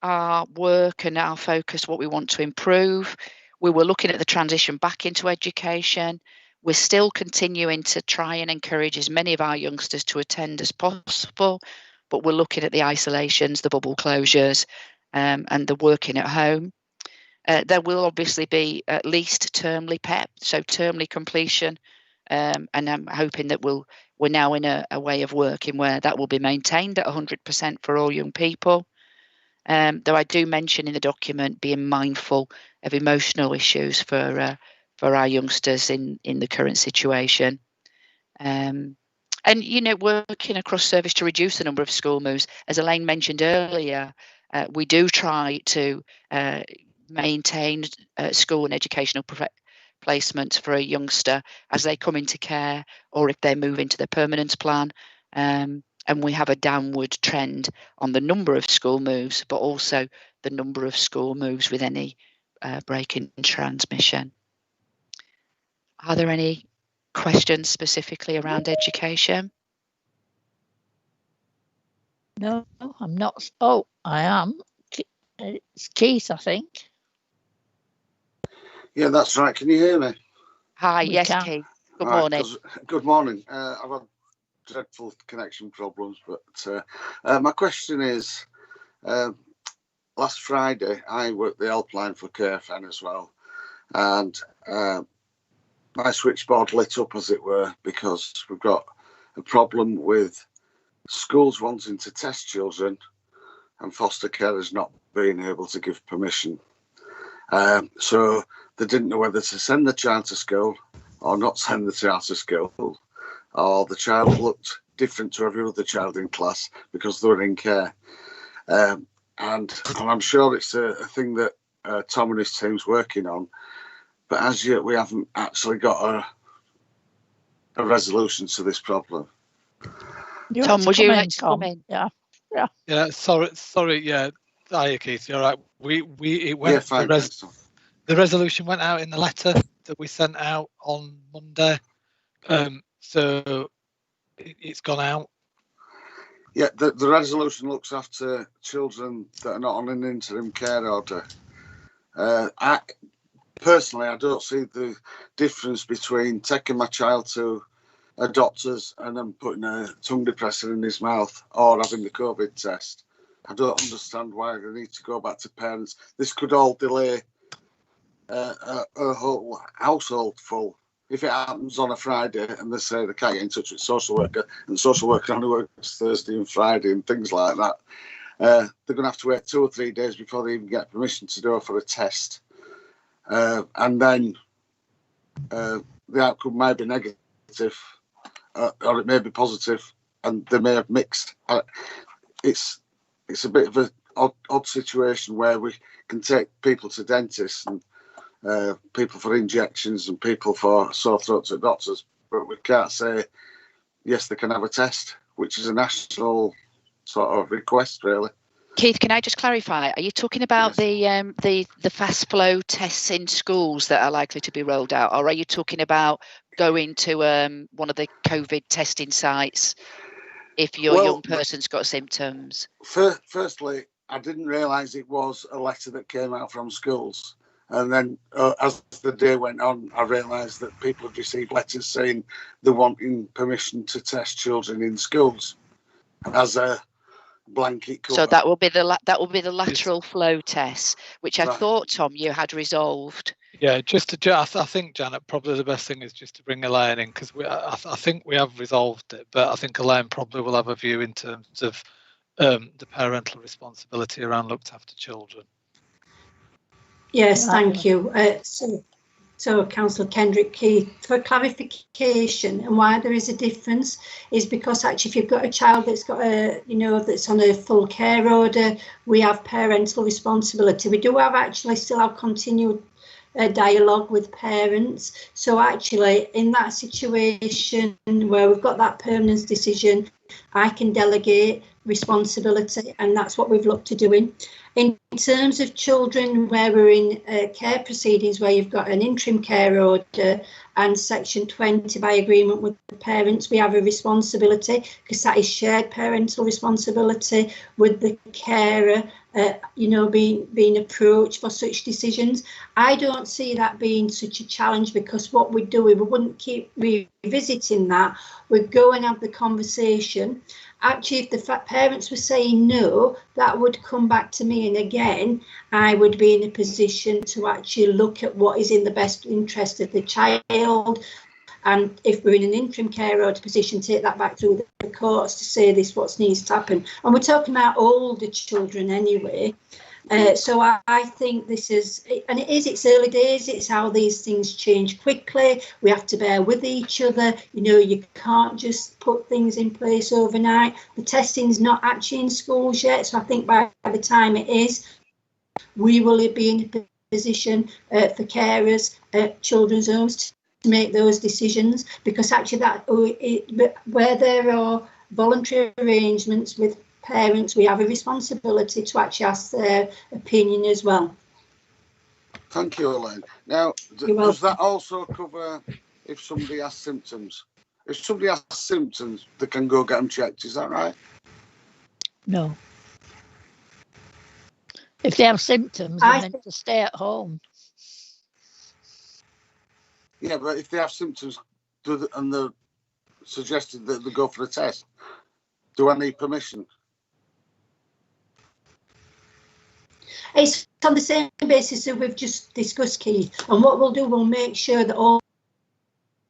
our work and our focus, what we want to improve, we were looking at the transition back into education. We're still continuing to try and encourage as many of our youngsters to attend as possible, but we're looking at the isolations, the bubble closures, and the working at home. There will obviously be at least termly PEP, so termly completion, and I'm hoping that we're now in a way of working where that will be maintained at 100% for all young people. Though I do mention in the document being mindful of emotional issues for our youngsters in the current situation. And working across service to reduce the number of school moves, as Elaine mentioned earlier, we do try to maintain school and educational placement for a youngster as they come into care or if they move into the permanent plan. And we have a downward trend on the number of school moves, but also the number of school moves with any break in transmission. Are there any questions specifically around education? No, I'm not. Oh, I am. It's Keith, I think. Yeah, that's right. Can you hear me? Hi, yes, Keith. Good morning. Good morning. I've had dreadful connection problems, but my question is, last Friday, I worked the helpline for KFN as well, and my switchboard lit up, as it were, because we've got a problem with schools wanting to test children and foster carers not being able to give permission. So they didn't know whether to send the child to school or not send the child to school, or the child looked different to every other child in class because they were in care. And I'm sure it's a thing that Tom and his team's working on, but as yet we haven't actually got a resolution to this problem. Tom, would you like to come in? Yeah. Sorry. Yeah, hiya, Keith. You're right. It went. Yeah, fine. The resolution went out in the letter that we sent out on Monday. So it's gone out. Yeah, the resolution looks after children that are not on an interim care order. I don't see the difference between taking my child to a doctor's and then putting a tongue depressor in his mouth or having the COVID test. I don't understand why they need to go back to parents. This could all delay a whole household full. If it happens on a Friday and they say they can't get in touch with social worker and social worker only works Thursday and Friday and things like that, they're going to have to wait 2 or 3 days before they even get permission to go for a test. And then the outcome may be negative or it may be positive and they may have mixed. It's a bit of an odd situation where we can take people to dentists and people for injections and people for sore throats at doctors, but we can't say yes, they can have a test, which is a national sort of request, really. Keith, can I just clarify? Are you talking about the fast flow tests in schools that are likely to be rolled out, or are you talking about going to one of the COVID testing sites if your young person's got symptoms? Firstly, I didn't realise it was a letter that came out from schools. And then as the day went on, I realised that people had received letters saying they're wanting permission to test children in schools as a blanket cover. So that will be the lateral flow test, which I thought, Tom, you had resolved. Yeah, I think, Janet, probably the best thing is just to bring Elaine in, because I think we have resolved it, but I think Elaine probably will have a view in terms of the parental responsibility around looked after children. Yes, thank you. So Councillor Kendrick Keith, for clarification and why there is a difference is because actually if you've got a child that's got that's on a full care order, we have parental responsibility. We do still have continued dialogue with parents. So actually in that situation where we've got that permanence decision, I can delegate responsibility, and that's what we've looked to doing. In terms of children where we're in care proceedings, where you've got an interim care order and section 20 by agreement with the parents, we have a responsibility because that is shared parental responsibility with the carer, being approached for such decisions. I don't see that being such a challenge because what we do, we wouldn't keep revisiting that. We'd go and have the conversation. Actually, if the parents were saying no, that would come back to me. And again, I would be in a position to actually look at what is in the best interest of the child. And if we're in an interim care order position, take that back through the courts to say this, what needs to happen. And we're talking about older children anyway. So I think this is, and it's early days, it's how these things change quickly. We have to bear with each other. You can't just put things in place overnight. The testing's not actually in schools yet. So I think by the time it is, we will be in a position for carers, children's homes to make those decisions, because actually where there are voluntary arrangements with parents, we have a responsibility to actually ask their opinion as well. Thank you, Elaine. Now, does that also cover if somebody has symptoms? If somebody has symptoms, they can go get them checked, is that right? No. If they have symptoms, they're meant to stay at home. Yeah, but if they have symptoms and they're suggested that they go for a test, do I need permission? It's on the same basis that we've just discussed, Keith. And what we'll do, we'll make sure that all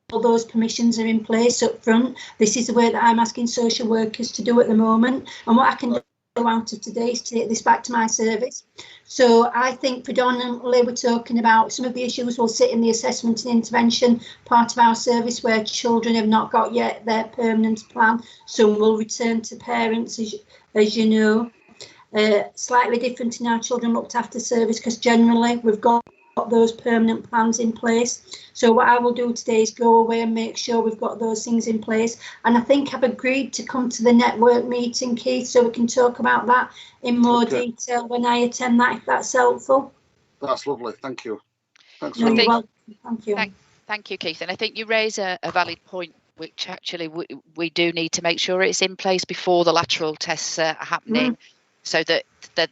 those permissions are in place up front. This is the way that I'm asking social workers to do at the moment. And what I can do out of today is take this back to my service. So I think predominantly we're talking about some of the issues will sit in the assessment and intervention part of our service where children have not got yet their permanent plan. Some will return to parents, as you know. Slightly different in our children looked after service because generally we've got those permanent plans in place. So what I will do today is go away and make sure we've got those things in place. And I think I've agreed to come to the network meeting, Keith, so we can talk about that in more detail when I attend that, if that's helpful. That's lovely. Thank you. Thanks. No, you're welcome. Thank you. Thank you, Keith. And I think you raise a valid point, which actually we do need to make sure it's in place before the lateral tests are happening. So that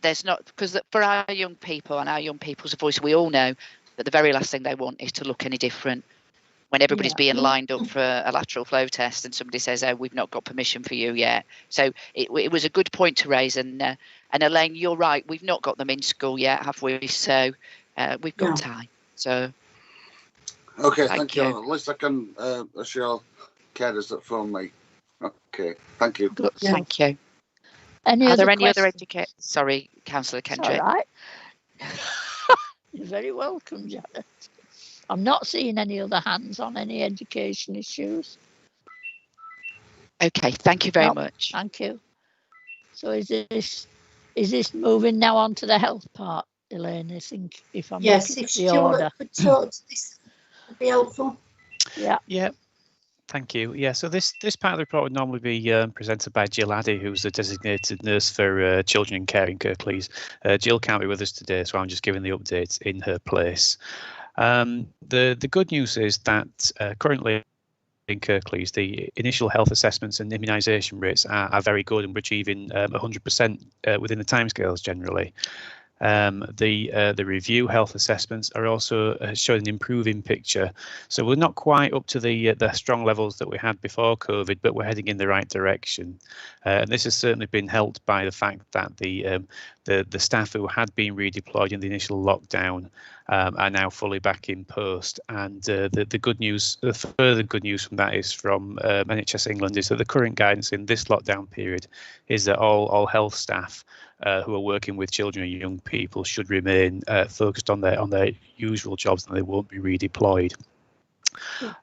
there's not, because for our young people and our young people's voice, we all know that the very last thing they want is to look any different when everybody's being lined up for a lateral flow test and somebody says, oh, we've not got permission for you yet. So it was a good point to raise. And Elaine, you're right, we've not got them in school yet, have we? So we've got time. So okay, thank you. At least I can assure carers that phone me. Okay, thank you. Good. Thank you. Are there any other educators? Sorry, Councillor Kendrick. All right. You're very welcome, Janet. I'm not seeing any other hands on any education issues. Okay, thank you very much. Thank you. So is this moving now on to the health part, Elaine? I think if I'm yes, looking if at the order. Could talk to this would be helpful. Yeah. Yeah. Thank you. Yeah, so this part of the report would normally be presented by Jill Addy, who's the designated nurse for children in care in Kirklees. Jill can't be with us today, so I'm just giving the updates in her place. The good news is that currently in Kirklees, the initial health assessments and immunisation rates are very good, and we're achieving 100% within the timescales generally. The review health assessments are also showing an improving picture. So we're not quite up to the strong levels that we had before COVID, but we're heading in the right direction. And this has certainly been helped by the fact that the staff who had been redeployed in the initial lockdown are now fully back in post. And the good news, the further good news from that is from NHS England is that the current guidance in this lockdown period is that all health staff who are working with children and young people should remain focused on their usual jobs, and they won't be redeployed.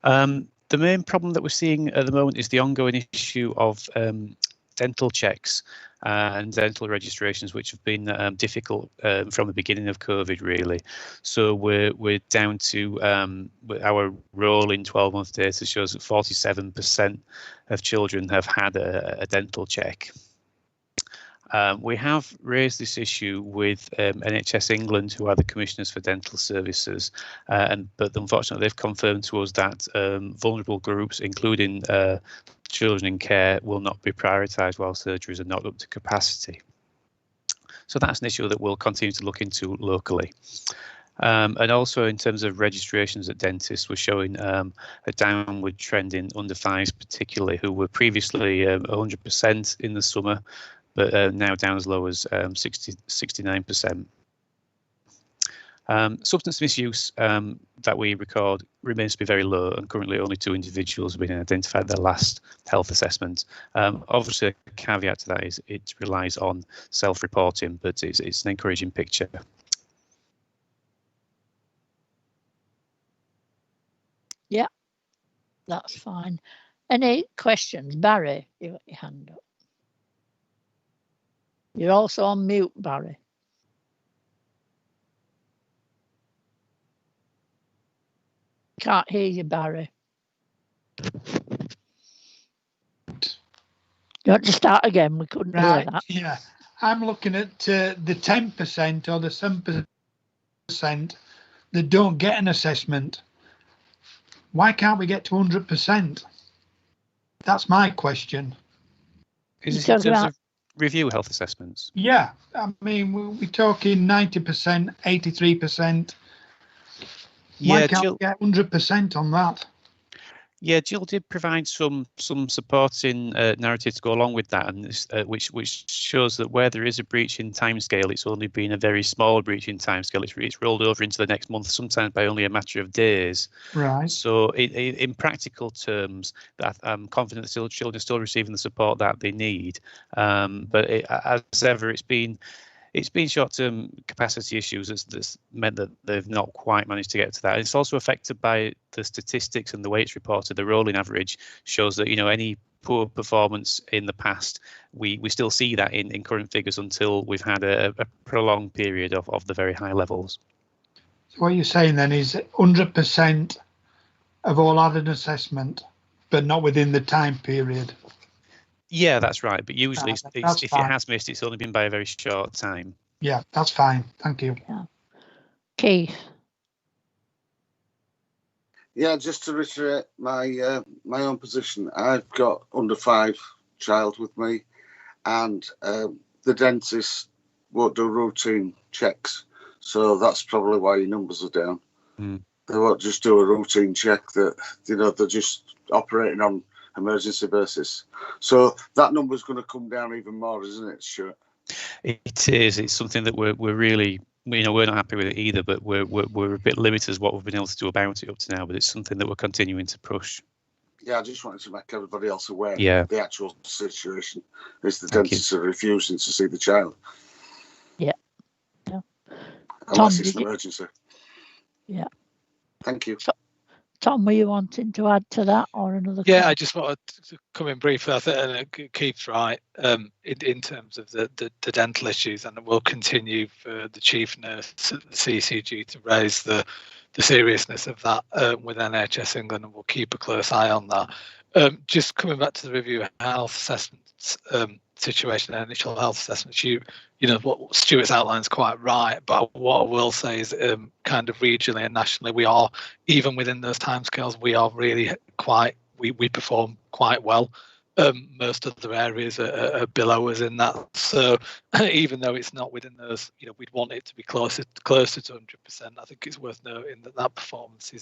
The main problem that we're seeing at the moment is the ongoing issue of dental checks and dental registrations, which have been difficult from the beginning of COVID, really. So we're down to our rolling 12-month data shows that 47% of children have had a dental check. We have raised this issue with NHS England, who are the commissioners for dental services, but unfortunately they've confirmed to us that vulnerable groups, including children in care, will not be prioritised while surgeries are not up to capacity. So that's an issue that we'll continue to look into locally. And also in terms of registrations at dentists, we're showing a downward trend in under fives, particularly, who were previously 100% in the summer, but now down as low as 69%. Substance misuse that we record remains to be very low, and currently only 2 individuals have been identified at their last health assessment. Obviously, a caveat to that is it relies on self-reporting, but it's an encouraging picture. Yeah, that's fine. Any questions? Barry, you got your hand up. You're also on mute, Barry. Can't hear you, Barry. You want to start again? We couldn't hear that. Yeah, I'm looking at the 10% or the 7% that don't get an assessment. Why can't we get to 100%? That's my question. Is it in terms of review health assessments? Yeah, I mean, we're talking 90%, 83%. Why can't we get 100% on that? Yeah, Jill did provide some supporting narrative to go along with that, and which shows that where there is a breach in timescale, it's only been a very small breach in timescale. It's rolled over into the next month, sometimes by only a matter of days. Right. So, in practical terms, that I'm confident that children are still receiving the support that they need. But as ever, it's been short-term capacity issues that's meant that they've not quite managed to get to that. It's also affected by the statistics and the way it's reported. The rolling average shows that, any poor performance in the past, we still see that in current figures until we've had a prolonged period of the very high levels. So what you're saying then is 100% of all had an assessment, but not within the time period. Yeah, that's right. But usually, if fine. it has missed, it's only been by a very short time. Yeah, that's fine. Thank you. Yeah. Keith. Yeah, just to reiterate my my own position, I've got under 5 child with me, and the dentist won't do routine checks, so that's probably why your numbers are down. They won't just do a routine check that they're just operating on emergency basis. So that number's going to come down even more, isn't it, Stuart? It is. It's something that we're really, we're not happy with it either, but we're a bit limited as what we've been able to do about it up to now. But it's something that we're continuing to push. Yeah, I just wanted to make everybody else aware of the actual situation. Is the dentists are refusing to see the child. Yeah. Unless Tom, it's an emergency. Yeah. Thank you. Tom, were you wanting to add to that or another? Yeah, comment? I just wanted to come in briefly. I think Keith's right in terms of the dental issues, and we'll continue for the chief nurse at the CCG to raise the seriousness of that with NHS England, and we'll keep a close eye on that. Just coming back to the review of health assessments situation, initial health assessments, what Stuart's outlined is quite right, but what I will say is kind of regionally and nationally, we are, even within those timescales, we are really we perform quite well. Most other areas are below us in that. So even though it's not within those, we'd want it to be closer to 100%. I think it's worth noting that performance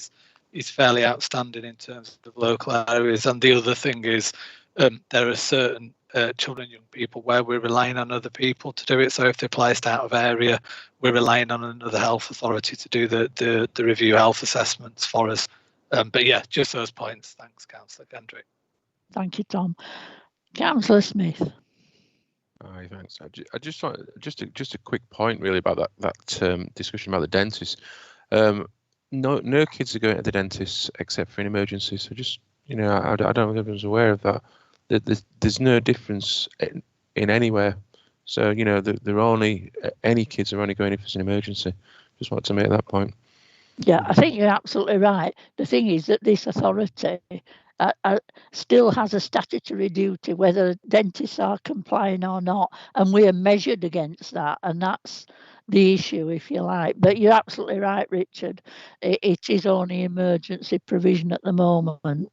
is fairly outstanding in terms of local areas. And the other thing is there are certain children and young people where we're relying on other people to do it. So if they're placed out of area, we're relying on another health authority to do the review health assessments for us. But yeah, just those points. Thanks, Councillor Kendrick. Thank you, Tom. Councillor Smith. Aye, thanks. I just want just a quick point really about that discussion about the dentist. No kids are going to the dentist except for an emergency. So just I don't know if everyone's aware of that. There's no difference in anywhere. So they're only any kids are only going if it's an emergency. Just wanted to make that point. Yeah, I think you're absolutely right. The thing is that this authority still has a statutory duty, whether dentists are complying or not, and we are measured against that, and that's the issue, if you like. But you're absolutely right, Richard. It is only emergency provision at the moment.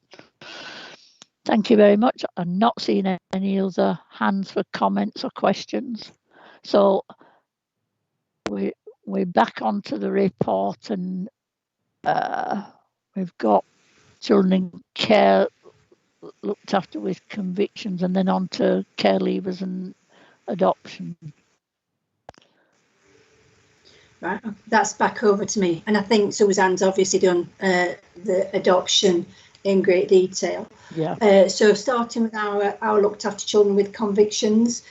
Thank you very much. I'm not seeing any other hands for comments or questions. So we're back onto the report, and we've got children in care looked after with convictions, and then on to care leavers and adoption. Right, that's back over to me. And I think Suzanne's obviously done the adoption in great detail. Yeah. So starting with our looked after children with convictions,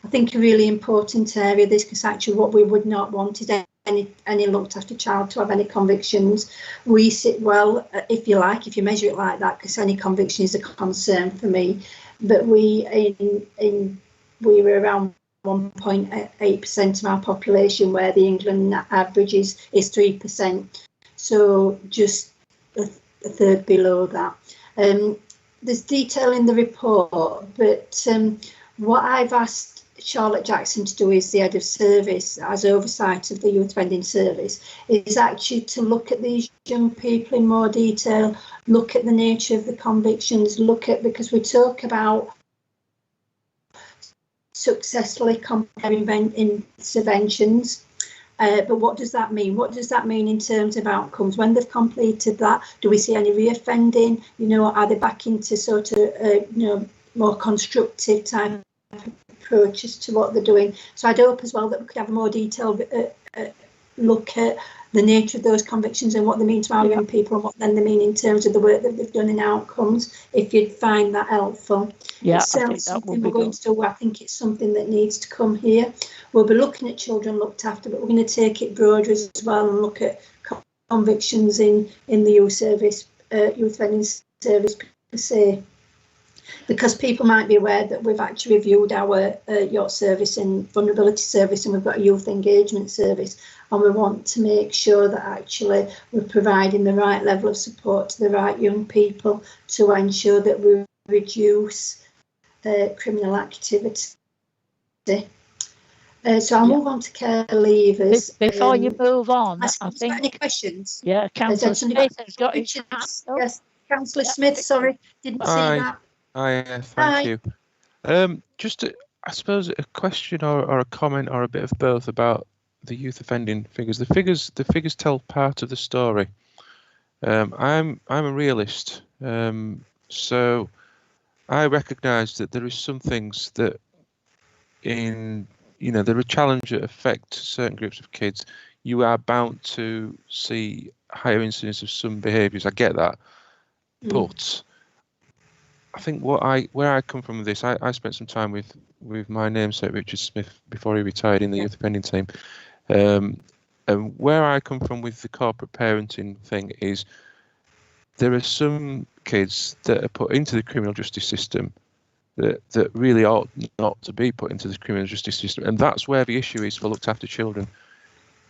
I think a really important area, this because actually what we would not want is any looked after child to have any convictions. We sit well, if you measure it like that, because any conviction is a concern for me. But we were around 1.8% of our population, where the England average is 3%. So just a third below that. There's detail in the report, but what I've asked Charlotte Jackson to do, is the head of service, as oversight of the youth offending service, is actually to look at these young people in more detail, look at the nature of the convictions, because we talk about successfully comparing interventions, But what does that mean? What does that mean in terms of outcomes? When they've completed that, do we see any reoffending? You know, are they back into sort of, you know, more constructive type approaches to what they're doing? So I'd hope as well that we could have a more detailed look at the nature of those convictions and what they mean to our young people and what then they mean in terms of the work that they've done in outcomes, if you'd find that helpful. Yeah, it's I think that something would we're be going to do. I think it's something that needs to come here. We'll be looking at children looked after, but we're going to take it broader as well and look at convictions in the youth service, youth offending service per se. Because people might be aware that we've actually reviewed our youth service and vulnerability service, and we've got a youth engagement service, and we want to make sure that actually we're providing the right level of support to the right young people to ensure that we reduce criminal activity. So I'll move on to care leavers. Before you move on, I think. Any questions? Yeah, Councillor Smith has got his hand up. Yes, Councillor Smith. Sorry, didn't see that. Thank you. Just, I suppose, a question or a comment or a bit of both about the youth offending figures. The figures tell part of the story. I'm a realist, so I recognise that there is some things that there are challenges that affect certain groups of kids. You are bound to see higher incidence of some behaviours. I get that, but I think where I come from with this, I spent some time with my namesake Richard Smith before he retired in the youth offending team, and where I come from with the corporate parenting thing is there are some kids that are put into the criminal justice system that really ought not to be put into the criminal justice system, and that's where the issue is for looked after children,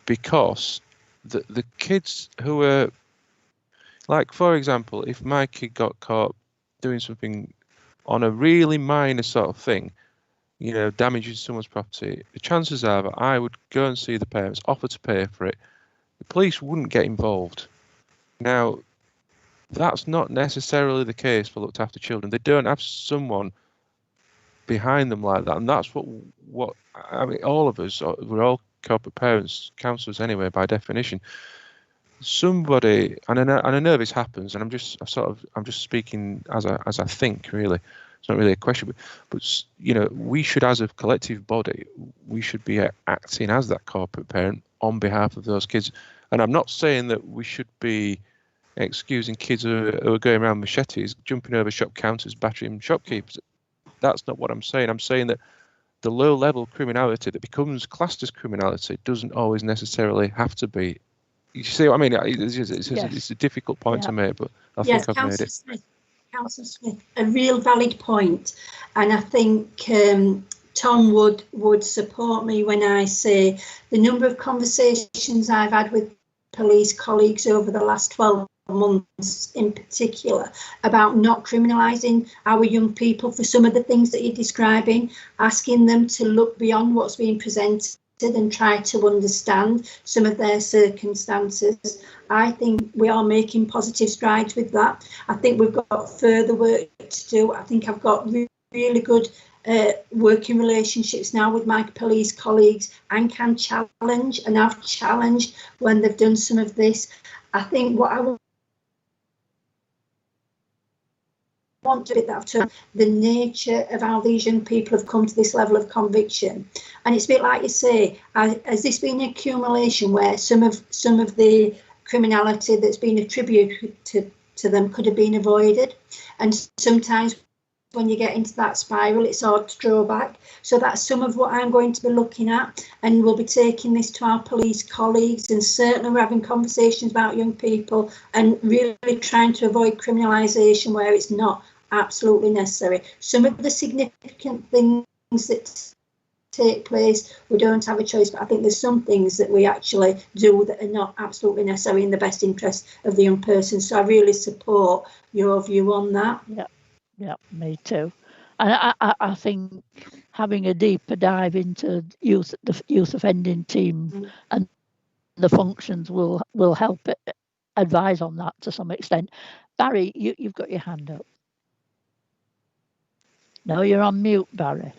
because the kids who are, like, for example, if my kid got caught doing something on a really minor sort of thing, damaging someone's property, the chances are that I would go and see the parents, offer to pay for it. The police wouldn't get involved. Now, that's not necessarily the case for looked after children. They don't have someone behind them like that, and that's what I mean. All of us, we're all corporate parents, counsellors anyway, by definition. Somebody, and I know this happens, and I'm just speaking as I think, really. It's not really a question, but we should, as a collective body, we should be acting as that corporate parent on behalf of those kids. And I'm not saying that we should be excusing kids who are going around machetes, jumping over shop counters, battering shopkeepers. That's not what I'm saying. I'm saying that the low-level criminality that becomes classed as criminality doesn't always necessarily have to be. You see what I mean? It's a difficult point to make, but I think I've made it. Councillor Smith, a real valid point, and I think Tom would support me when I say the number of conversations I've had with police colleagues over the last 12 months in particular about not criminalising our young people for some of the things that you're describing, asking them to look beyond what's being presented and try to understand some of their circumstances. I think we are making positive strides with that. I think we've got further work to do. I think I've got really good working relationships now with my police colleagues and can challenge, and I've challenged when they've done some of this. I think what I want to be that to the nature of how these young people have come to this level of conviction, and it's a bit like you say, has this been an accumulation where some of the criminality that's been attributed to them could have been avoided, and sometimes when you get into that spiral it's hard to draw back. So that's some of what I'm going to be looking at, and we'll be taking this to our police colleagues, and certainly we're having conversations about young people and really trying to avoid criminalisation where it's not absolutely necessary. Some of the significant things that take place, we don't have a choice, but I think there's some things that we actually do that are not absolutely necessary in the best interest of the young person. So I really support your view on that. Yeah, me too. And I think having a deeper dive into the youth offending team and the functions will help advise on that to some extent. Barry, you've got your hand up. No, you're on mute, Barry.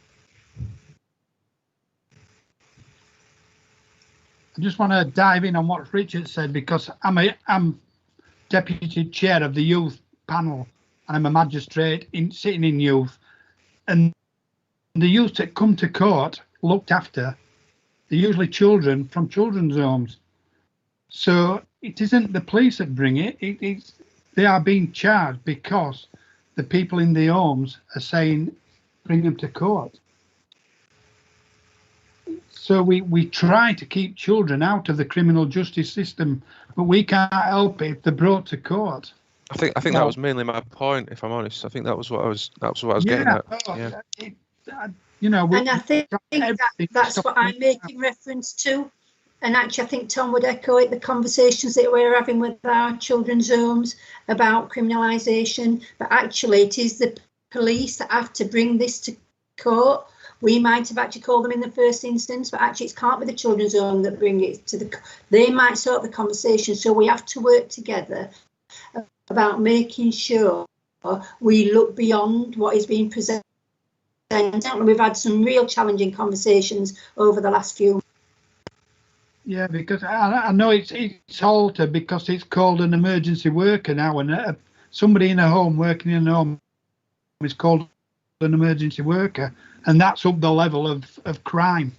I just want to dive in on what Richard said, because I'm deputy chair of the youth panel, and I'm a magistrate sitting in youth, and the youth that come to court looked after, they're usually children from children's homes. So it isn't the police that bring it. They are being charged because the people in the homes are saying bring them to court. So we try to keep children out of the criminal justice system, but we can't help it if they're brought to court. I think that was mainly my point, if I'm honest. I think that was what I was getting at. Yeah. And I think that's what I'm making reference to. And actually, I think Tom would echo it, the conversations that we're having with our children's homes about criminalisation. But actually, it is the police that have to bring this to court. We might have actually called them in the first instance, but actually it can't be the children's home that bring it to the... They might sort the conversation. So we have to work together about making sure we look beyond what is being presented. We've had some real challenging conversations over the last few. Yeah, because I know it's altered because it's called an emergency worker now, and somebody in a home working in a home is called an emergency worker, and that's up the level of crime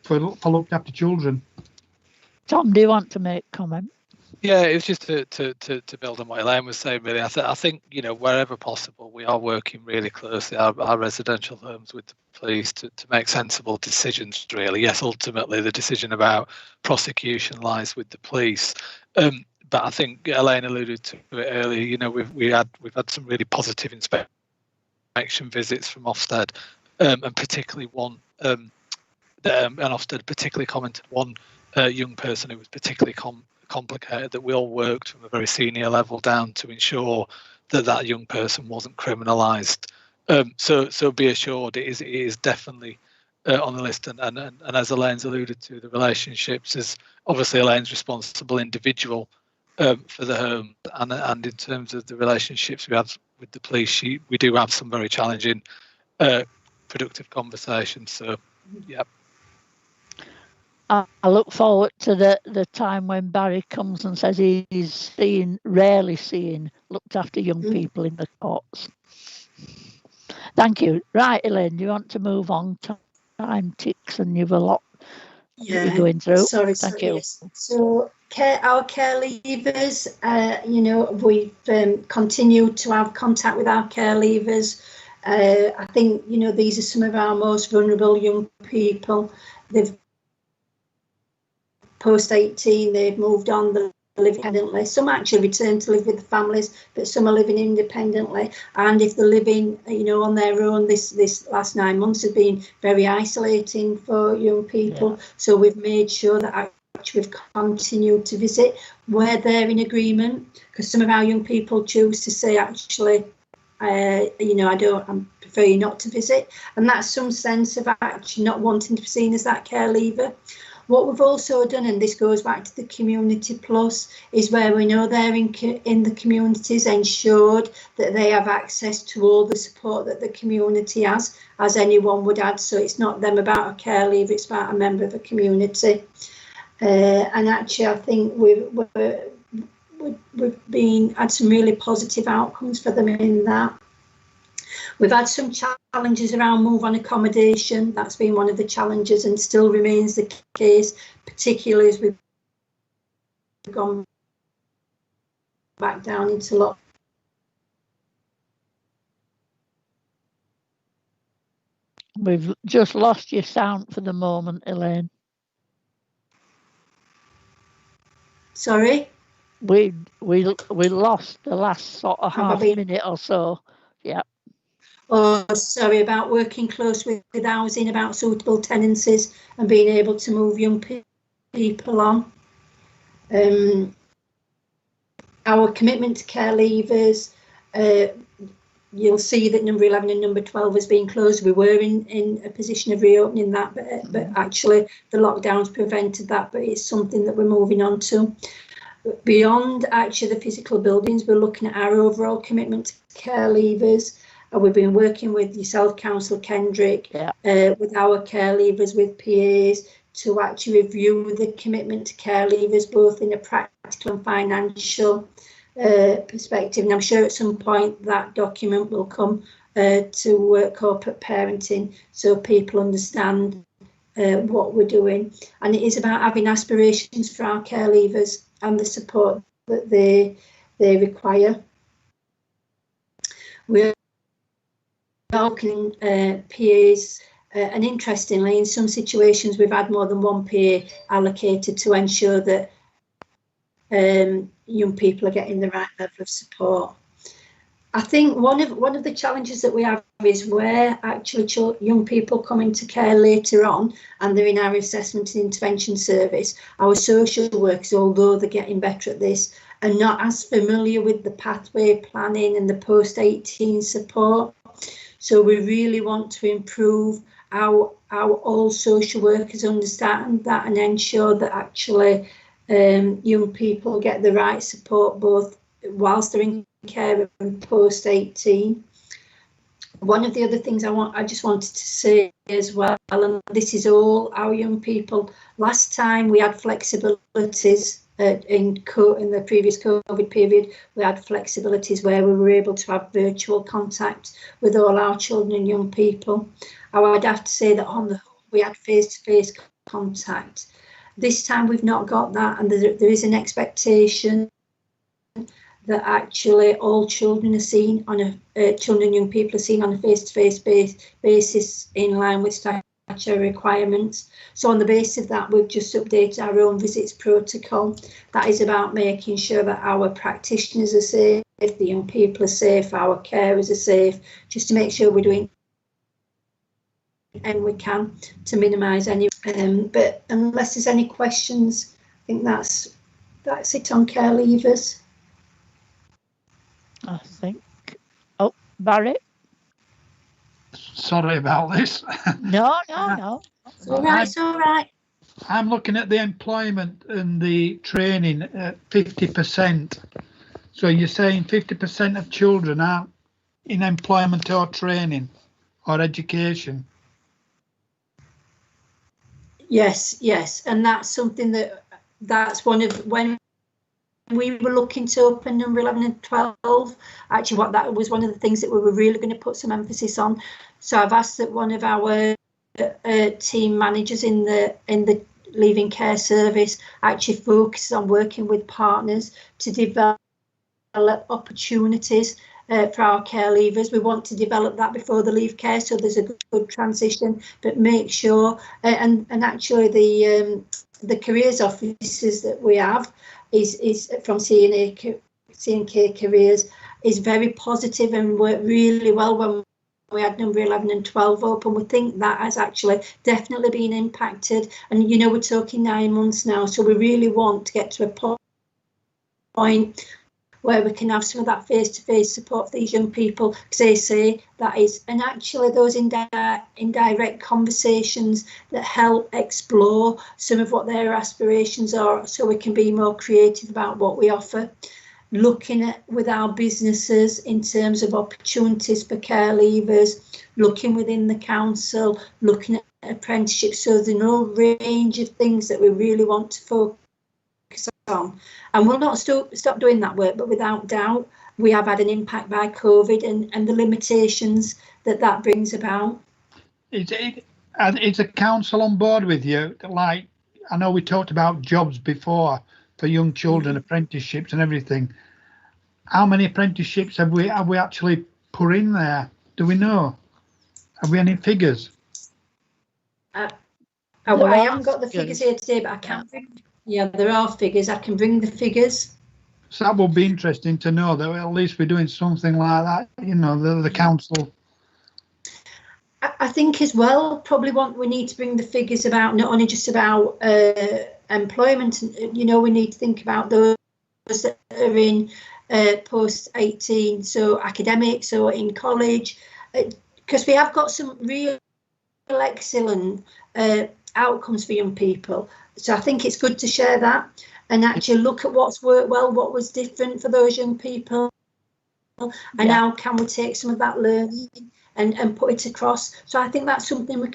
for looked after children. Tom, do you want to make a comment? Yeah, it was just to build on what Elaine was saying, really. I think, wherever possible, we are working really closely, our residential homes, with the police to make sensible decisions, really. Yes, ultimately, the decision about prosecution lies with the police. But I think Elaine alluded to it earlier. We've had some really positive inspection visits from Ofsted, and particularly one, and Ofsted particularly commented one young person who was particularly complicated, that we all worked from a very senior level down to ensure that young person wasn't criminalised. So be assured, it is definitely on the list. And as Elaine's alluded to, the relationships is obviously Elaine's responsible individual for the home, and in terms of the relationships we have with the police, we do have some very challenging, productive conversations. So, yeah. I look forward to the time when Barry comes and says he's rarely seen looked after young people in the courts. Thank you. Right, Elaine, do you want to move on? Time ticks and you've a lot you're going through. Thank you. Yes. So our care leavers, we've continued to have contact with our care leavers. I think, these are some of our most vulnerable young people. They've post-18, they've moved on, they live independently. Some actually return to live with the families, but some are living independently. And if they're living, on their own, this last 9 months has been very isolating for young people. Yeah. So we've made sure that actually we've continued to visit where they're in agreement, because some of our young people choose to say, actually, I prefer you not to visit. And that's some sense of actually not wanting to be seen as that care leaver. What we've also done, and this goes back to the Community Plus, is where we know they're in the communities, ensured that they have access to all the support that the community has, as anyone would add. So it's not them about a care leaver, it's about a member of a community. And actually, I think we've had some really positive outcomes for them in that. We've had some challenges around move-on accommodation. That's been one of the challenges and still remains the case, particularly as we've gone back down into lockdown. We've just lost your sound for the moment, Elaine. Sorry? We lost the last sort of half minute or so. Yeah. Oh, sorry, about working close with housing, about suitable tenancies and being able to move young people on. Our commitment to care leavers, you'll see that number 11 and number 12 has been closed. We were in a position of reopening that, but actually the lockdowns prevented that, but it's something that we're moving on to. Beyond actually the physical buildings, we're looking at our overall commitment to care leavers. We've been working with yourself, Councillor Kendrick, with our care leavers, with PAs, to actually review the commitment to care leavers, both in a practical and financial perspective. And I'm sure at some point that document will come to corporate parenting, so people understand what we're doing. And it is about having aspirations for our care leavers and the support that they require. We're talking PAs, and interestingly, in some situations we've had more than one PA allocated to ensure that young people are getting the right level of support. I think one of the challenges that we have is where actually young people come into care later on and they're in our assessment and intervention service. Our social workers, although they're getting better at this, are not as familiar with the pathway planning and the post-18 support. So we really want to improve how all social workers understand that and ensure that actually young people get the right support both whilst they're in care and post-18. One of the other things I just wanted to say as well, and this is all our young people. Last time we had flexibilities in the previous COVID period, we had flexibilities where we were able to have virtual contact with all our children and young people. I would have to say that on the whole, we had face-to-face contact. This time we've not got that, and there is an expectation that actually all children are seen on children and young people are seen on a face-to-face basis in line with statutory requirements. So on the basis of that, we've just updated our own visits protocol. That is about making sure that our practitioners are safe, the young people are safe, our carers are safe, just to make sure we're doing and we can to minimise any. But unless there's any questions, I think that's it on care leavers. I think. Oh, Barry. Sorry about this. No. It's all right. It's all right. I'm looking at the employment and the training at 50%. So you're saying 50% of children are in employment or training or education? Yes, and that's something that's one of when we were looking to open number 11 and 12. Actually, that was one of the things that we were really going to put some emphasis on. So I've asked that one of our team managers in the leaving care service actually focuses on working with partners to develop opportunities for our care leavers. We want to develop that before they leave care, so there's a good transition, but make sure and actually the careers officers that we have is from C&K Careers is very positive and worked really well when we had number 11 and 12 open. We think that has actually definitely been impacted, and we're talking 9 months now, so we really want to get to a point where we can have some of that face-to-face support for these young people, because they say that is, and actually those indirect conversations that help explore some of what their aspirations are, so we can be more creative about what we offer. Looking at with our businesses in terms of opportunities for care leavers, looking within the council, looking at apprenticeships. So there's no range of things that we really want to focus on. And we'll not stop doing that work, but without doubt, we have had an impact by COVID and the limitations that brings about. Is a council on board with you? Like, I know we talked about jobs before for young children, apprenticeships and everything. How many apprenticeships have we actually put in there? Do we know? Have we any figures? I haven't got the figures here today, but I can bring. Yeah, there are figures. I can bring the figures. So that would be interesting to know that at least we're doing something like that. The council. I think as well, probably we need to bring the figures about not only just about employment. We need to think about those that are in post-18, so academics or in college, because we have got some real excellent outcomes for young people. So I think it's good to share that and actually look at what's worked well, what was different for those young people, and how can we take some of that learning and put it across. So I think that's something we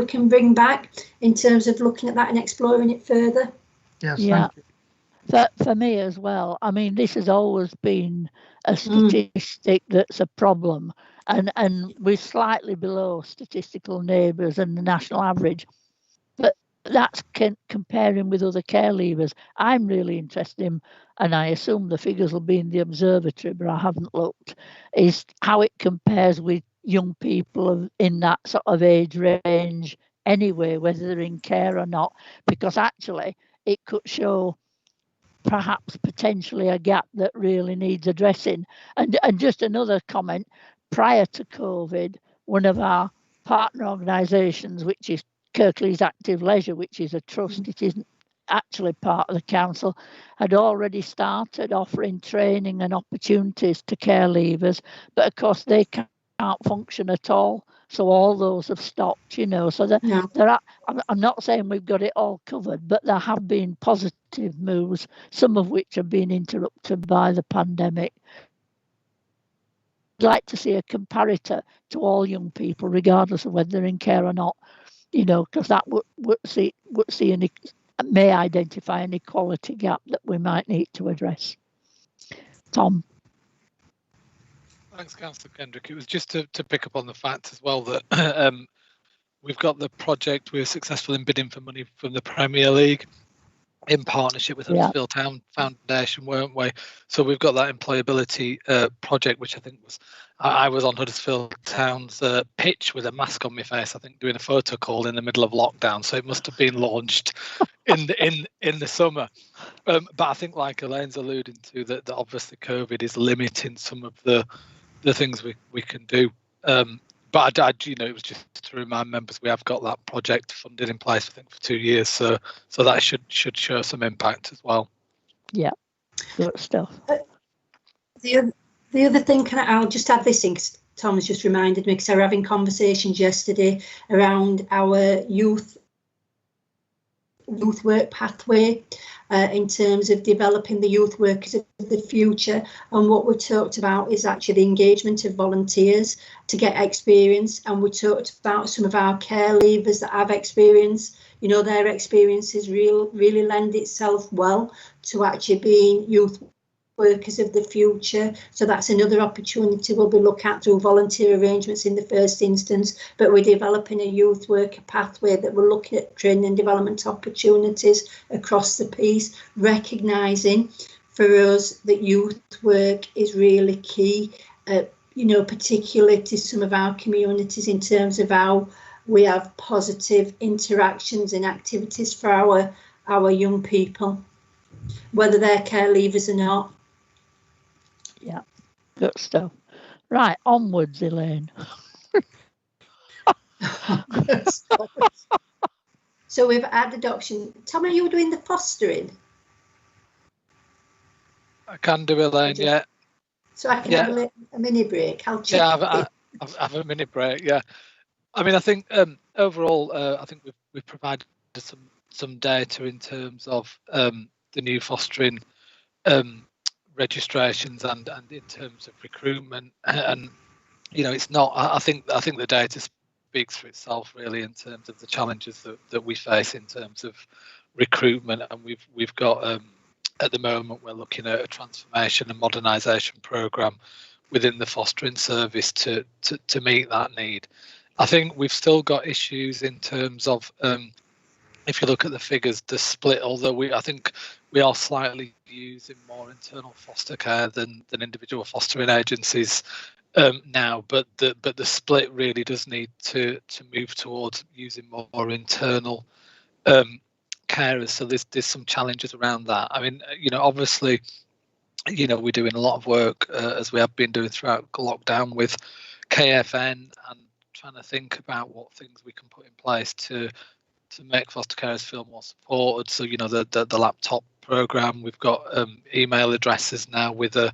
can bring back in terms of looking at that and exploring it further. Yes, Yeah. thank you. For me as well, I mean, this has always been a statistic that's a problem, and we're slightly below statistical neighbours and the national average, but that's comparing with other care leavers. I'm really interested in, and I assume the figures will be in the observatory, but I haven't looked, is how it compares with young people in that sort of age range anyway, whether they're in care or not, because actually it could show perhaps potentially a gap that really needs addressing. And just another comment, prior to COVID, one of our partner organisations, which is Kirklees Active Leisure, which is a trust, it isn't actually part of the council, had already started offering training and opportunities to care leavers, but of course they can't function at all. So all those have stopped, you know. So there are, I'm not saying we've got it all covered, but there have been positive moves, some of which have been interrupted by the pandemic. I'd like to see a comparator to all young people, regardless of whether they're in care or not, you know, because that may identify an equality gap that we might need to address. Tom. Thanks, Councillor Kendrick. It was just to pick up on the fact as well that we've got the project. We were successful in bidding for money from the Premier League in partnership with Huddersfield Town Foundation, weren't we? So we've got that employability project, which I think was, I was on Huddersfield Town's pitch with a mask on my face, I think, doing a photo call in the middle of lockdown. So it must have been launched in the summer. But I think, like Elaine's alluding to, that obviously COVID is limiting some of the things we can do. But you know, it was just to remind members we have got that project funded in place, I think, for 2 years. So that should show some impact as well. Yeah, good stuff. The other thing, I'll just add this in, because Tom has just reminded me, because I were having conversations yesterday around our youth work pathway in terms of developing the youth workers of the future, and what we talked about is actually the engagement of volunteers to get experience, and we talked about some of our care leavers that have experience. You know, their experiences really lend itself well to actually being youth workers of the future. So that's another opportunity we'll be looking at through volunteer arrangements in the first instance, but we're developing a youth worker pathway that we're looking at training and development opportunities across the piece, recognising for us that youth work is really key, you know, particularly to some of our communities in terms of how we have positive interactions and activities for our young people, whether they're care leavers or not. Yeah, good stuff. Right, onwards, Elaine. So we've had adoption. Tom, are you doing the fostering? I can do, Elaine, yeah. So I can have a mini break. I'll check. Yeah, have a mini break, yeah. I mean, I think overall, I think we've provided some data in terms of the new fostering registrations and in terms of recruitment, and you know, it's not. I think the data speaks for itself really in terms of the challenges that we face in terms of recruitment, and we've got at the moment we're looking at a transformation and modernisation programme within the fostering service to meet that need. I think we've still got issues in terms of if you look at the figures, the split, although I think we are slightly using more internal foster care than individual fostering agencies now, but the split really does need to move towards using more internal carers. So there's some challenges around that. I mean, you know, obviously, you know, we're doing a lot of work as we have been doing throughout lockdown with KFN and trying to think about what things we can put in place to make foster carers feel more supported. So, you know, the laptop program, we've got email addresses now with a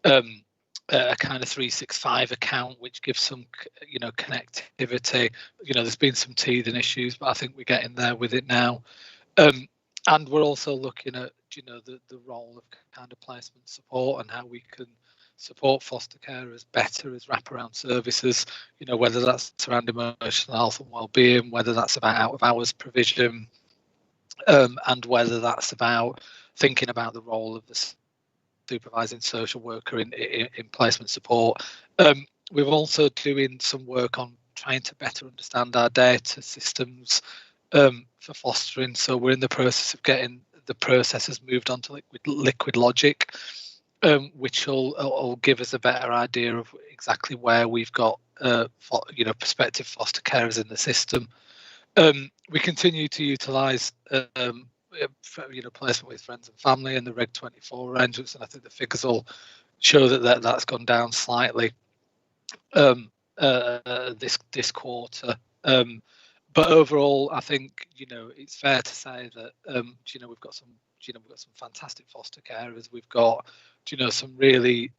kind of 365 account, which gives some, you know, connectivity. You know, there's been some teething issues, but I think we're getting there with it now. And we're also looking at, you know, the role of kind of placement support and how we can support foster carers better as wraparound services, whether that's around emotional health and well-being, whether that's about out-of-hours provision, and whether that's about thinking about the role of the supervising social worker in placement support. We're also doing some work on trying to better understand our data systems for fostering. So we're in the process of getting the processes moved on to liquid logic, which will give us a better idea of exactly where we've got prospective foster carers in the system. We continue to utilise placement with friends and family and the Reg 24 arrangements, and I think the figures will show that's gone down slightly this quarter. But overall, I think it's fair to say that we've got some fantastic foster carers. We've got some really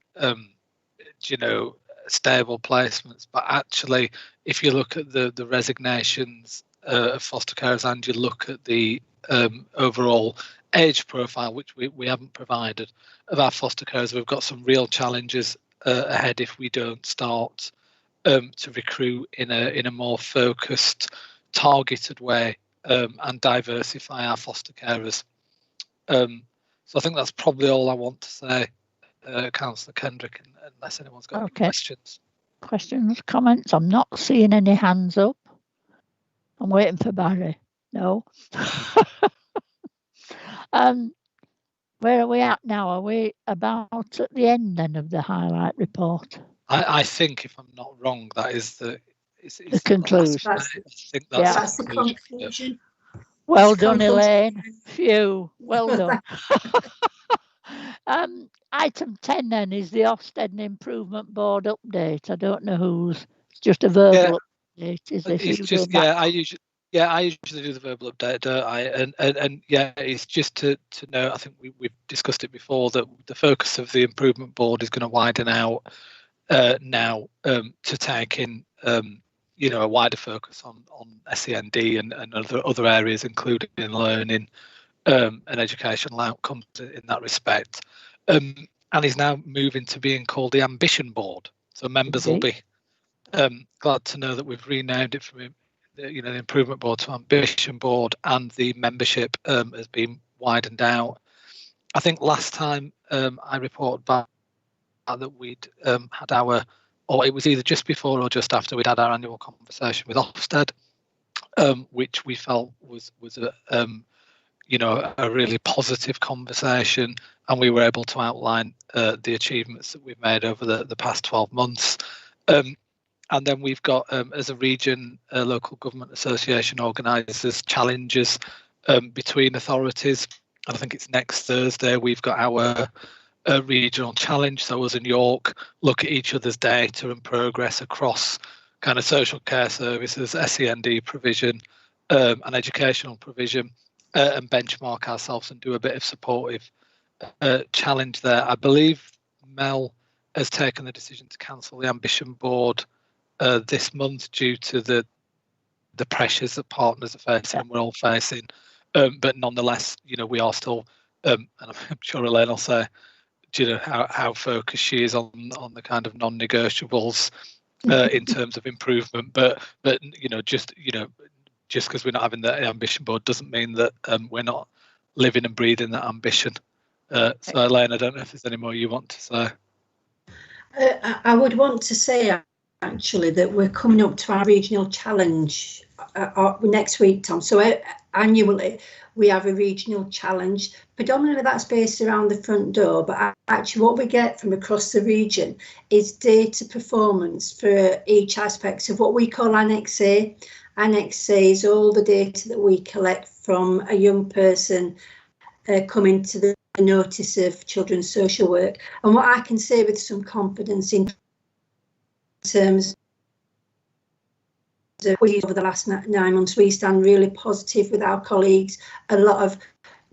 stable placements. But actually, if you look at the resignations of foster carers and you look at the overall age profile, which we haven't provided, of our foster carers, we've got some real challenges ahead if we don't start to recruit in a more focused, targeted way and diversify our foster carers. So I think that's probably all I want to say, Councillor Kendrick, unless anyone's got any questions. Questions, comments? I'm not seeing any hands up. I'm waiting for Barry. No. Where are we at now? Are we about at the end then of the highlight report? I think, if I'm not wrong, that is the conclusion. I think that's the conclusion. Well done, Elaine. Phew. Well done. Item 10 then is the Ofsted Improvement Board update. I don't know whose. It's just a verbal update. Is this? It's just I usually do the verbal update, don't I? And it's just to know. I think we've discussed it before that the focus of the improvement board is going to widen out now to take in a wider focus on SEND and other areas, including learning and educational outcomes in that respect. And is now moving to being called the Ambition Board. So members will be glad to know that we've renamed it from the Improvement Board to Ambition Board, and the membership has been widened out. I think last time I reported back that we'd had or it was either just before or just after we'd had our annual conversation with Ofsted, which we felt was a really positive conversation, and we were able to outline the achievements that we've made over the past 12 months. And then we've got, as a region, local government association organises challenges between authorities. And I think it's next Thursday we've got our regional challenge. So us in York look at each other's data and progress across kind of social care services, SEND provision, and educational provision, and benchmark ourselves and do a bit of supportive challenge there. I believe Mel has taken the decision to cancel the Ambition Board this month due to the pressures that partners are facing and we're all facing. But nonetheless, we are still, and I'm sure Elaine will say, how focused she is on the kind of non-negotiables in terms of improvement. But just because we're not having the Ambition Board doesn't mean that we're not living and breathing that ambition. So Elaine, I don't know if there's any more you want to say. I would want to say actually that we're coming up to our regional challenge next week, Tom. So annually we have a regional challenge. Predominantly that's based around the front door, but actually what we get from across the region is data performance for each aspect of what we call Annex A. Annex A is all the data that we collect from a young person coming to the notice of children's social work. And what I can say with some confidence in terms of over the last 9 months, we stand really positive with our colleagues. A lot of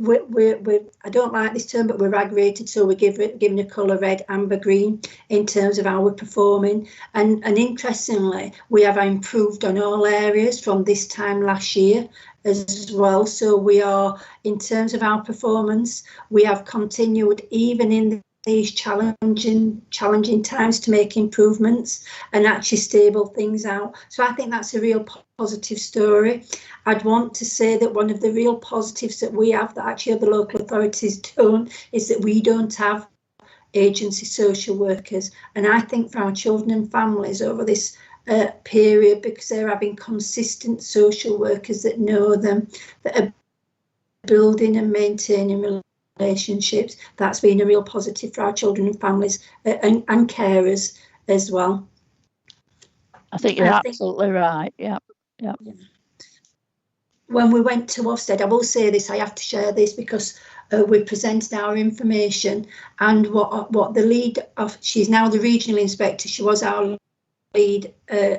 I don't like this term, but we're rag rated, so we're given a colour red, amber, green in terms of how we're performing. And interestingly, we have improved on all areas from this time last year as well. So we are, in terms of our performance, we have continued even in these challenging times to make improvements and actually stable things out. So I think that's a real positive story. I'd want to say that one of the real positives that we have that actually other local authorities don't is that we don't have agency social workers. And I think for our children and families over this period, because they're having consistent social workers that know them, that are building and maintaining relationships, that's been a real positive for our children and families and carers as well. I think you're absolutely right. Yeah. When we went to Ofsted, I will say this, I have to share this because we presented our information, and what the lead of, she's now the regional inspector, she was our lead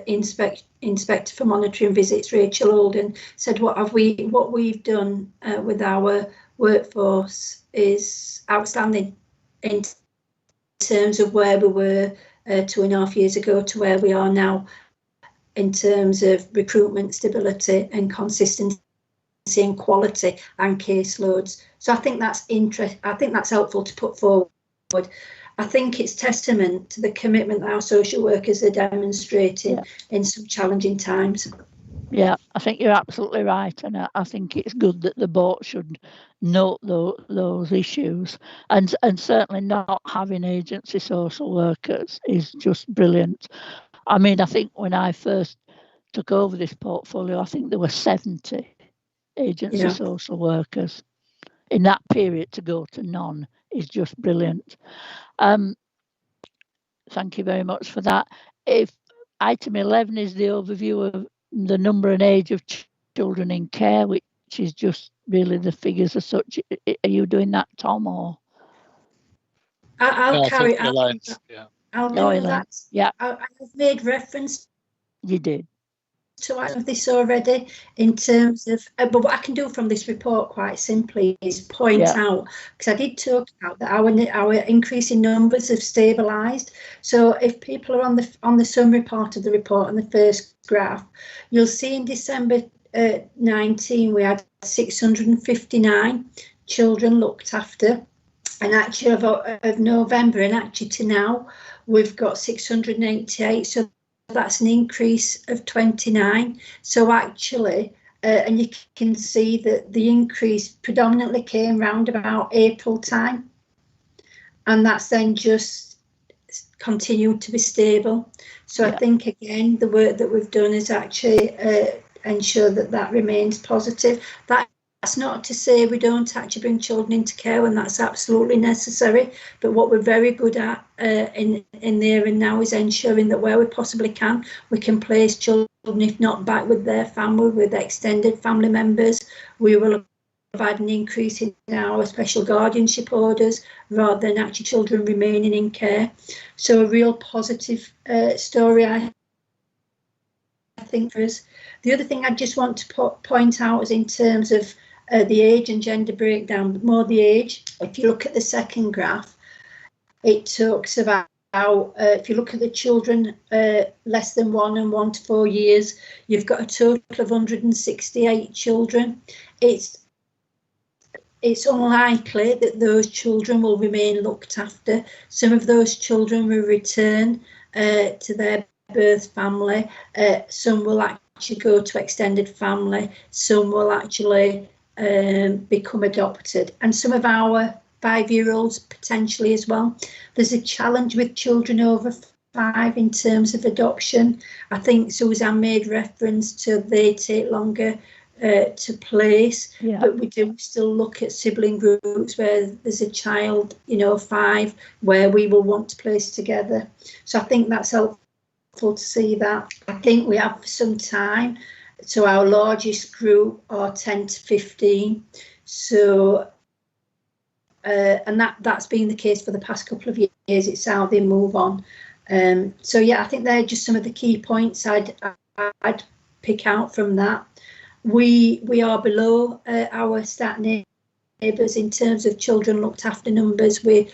inspector for monitoring visits, Rachel Alden, said what we've done with our workforce is outstanding in terms of where we were 2.5 years ago to where we are now in terms of recruitment, stability and consistency and quality and caseloads. So I think that's I think that's helpful to put forward. I think it's testament to the commitment that our social workers are demonstrating in some challenging times. Yeah, I think you're absolutely right, and I think it's good that the board should note those issues, and certainly not having agency social workers is just brilliant. I mean, I think when I first took over this portfolio, I think there were 70 agency social workers. In that period, to go to none is just brilliant. Thank you very much for that. If item 11 is the overview of the number and age of children in care, which is just really the figures as such. Are you doing that, Tom, or? I'll carry on. I'll do that. Yeah. I've made reference. You did. To one of this already in terms of, but what I can do from this report quite simply is point out, because I did talk about that our increasing numbers have stabilised. So if people are on the summary part of the report on the first graph, you'll see in December 19 we had 659 children looked after, and actually of November and actually to now we've got 688. So that's an increase of 29. So actually, and you can see that the increase predominantly came round about April time, and that's then just continued to be stable. So I think again the work that we've done is actually ensure that remains positive. That's not to say we don't actually bring children into care when that's absolutely necessary, but what we're very good at in there and now is ensuring that where we possibly can, we can place children, if not back with their family, with extended family members. We will have had an increase in our special guardianship orders rather than actually children remaining in care. So a real positive story, I think, for us. The other thing I just want to point out is in terms of the age and gender breakdown, but more the age. If you look at the second graph, it talks about if you look at the children less than 1 and 1 to 4 years, you've got a total of 168 children. It's unlikely that those children will remain looked after. Some of those children will return to their birth family. Some will actually go to extended family. Some will actually become adopted, and some of our 5-year-olds potentially as well. There's a challenge with children over 5 in terms of adoption. I think Suzanne made reference to they take longer to place, but we do still look at sibling groups where there's a child, 5, where we will want to place together. So I think that's helpful to see that. I think we have some time. So our largest group are 10 to 15. So, and that's been the case for the past couple of years. It's how they move on. So yeah, I think they're just some of the key points I'd pick out from that. We are below our stat neighbours in terms of children looked after numbers. We're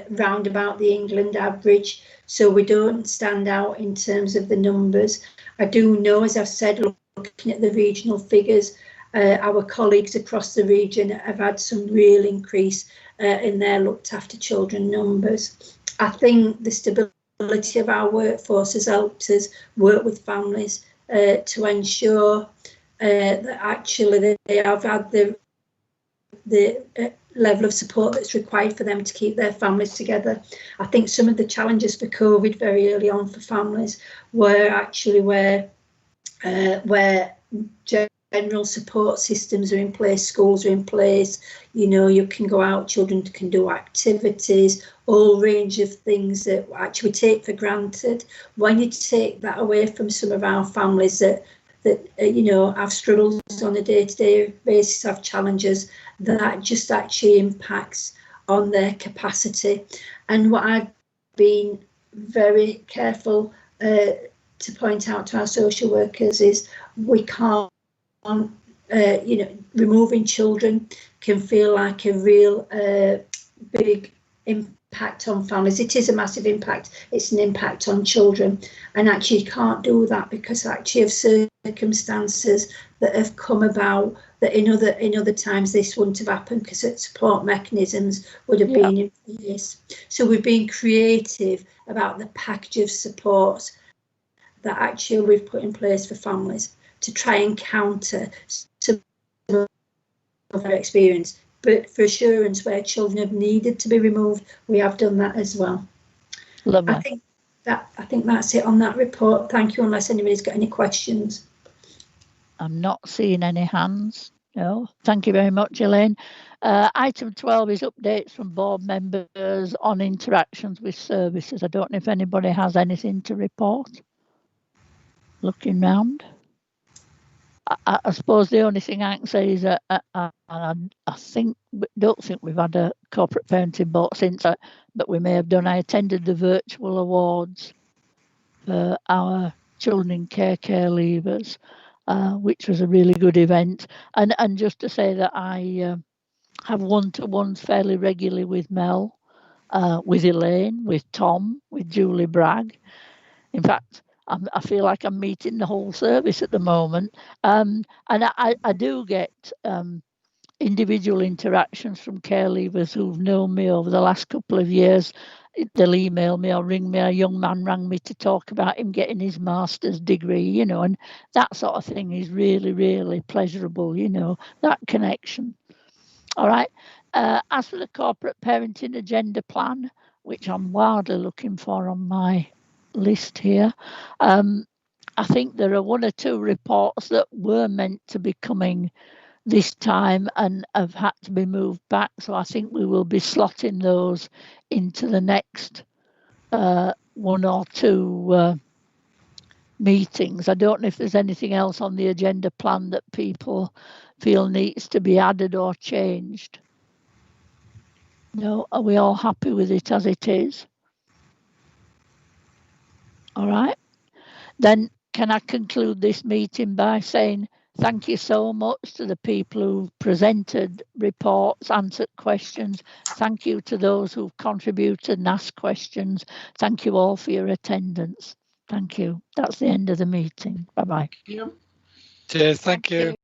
round about the England average, so we don't stand out in terms of the numbers. I do know, as I've said, looking at the regional figures, our colleagues across the region have had some real increase in their looked after children numbers. I think the stability of our workforce has helped us work with families to ensure that actually they have had the level of support that's required for them to keep their families together. I think some of the challenges for COVID very early on for families were actually where general support systems are in place, schools are in place, you know, you can go out, children can do activities, all range of things that actually we take for granted. When you take that away from some of our families that you know, have struggles on a day-to-day basis, have challenges, that just actually impacts on their capacity. And what I've been very careful to point out to our social workers is we can't, you know, removing children can feel like a real big impact on families. It is a massive impact. It's an impact on children, and actually you can't do that because actually of circumstances that have come about that in other times this wouldn't have happened because support mechanisms would have been in place. So we've been creative about the package of support that actually we've put in place for families to try and counter some of their experience. But for assurance, where children have needed to be removed, we have done that as well. Lovely. I think that's it on that report. Thank you, unless anybody's got any questions. I'm not seeing any hands. No. Thank you very much, Elaine. Item 12 is updates from board members on interactions with services. I don't know if anybody has anything to report. Looking round. I suppose the only thing I can say is that I don't think we've had a corporate parenting board since, but we may have done. I attended the virtual awards for our children in care leavers, which was a really good event. And just to say that I have one-to-ones fairly regularly with Mel, with Elaine, with Tom, with Julie Bragg. In fact, I feel like I'm meeting the whole service at the moment. And I do get individual interactions from care leavers who've known me over the last couple of years. They'll email me or ring me. A young man rang me to talk about him getting his master's degree, you know, and that sort of thing is really, really pleasurable, you know, that connection. All right. As for the corporate parenting agenda plan, which I'm wildly looking for on my list here, I think there are one or two reports that were meant to be coming this time and have had to be moved back. So I think we will be slotting those into the next one or two meetings. I don't know if there's anything else on the agenda plan that people feel needs to be added or changed. No, are we all happy with it as it is? All right. Then can I conclude this meeting by saying thank you so much to the people who presented reports, answered questions. Thank you to those who've contributed and asked questions. Thank you all for your attendance. Thank you. That's the end of the meeting. Bye-bye. Cheers. Thank you.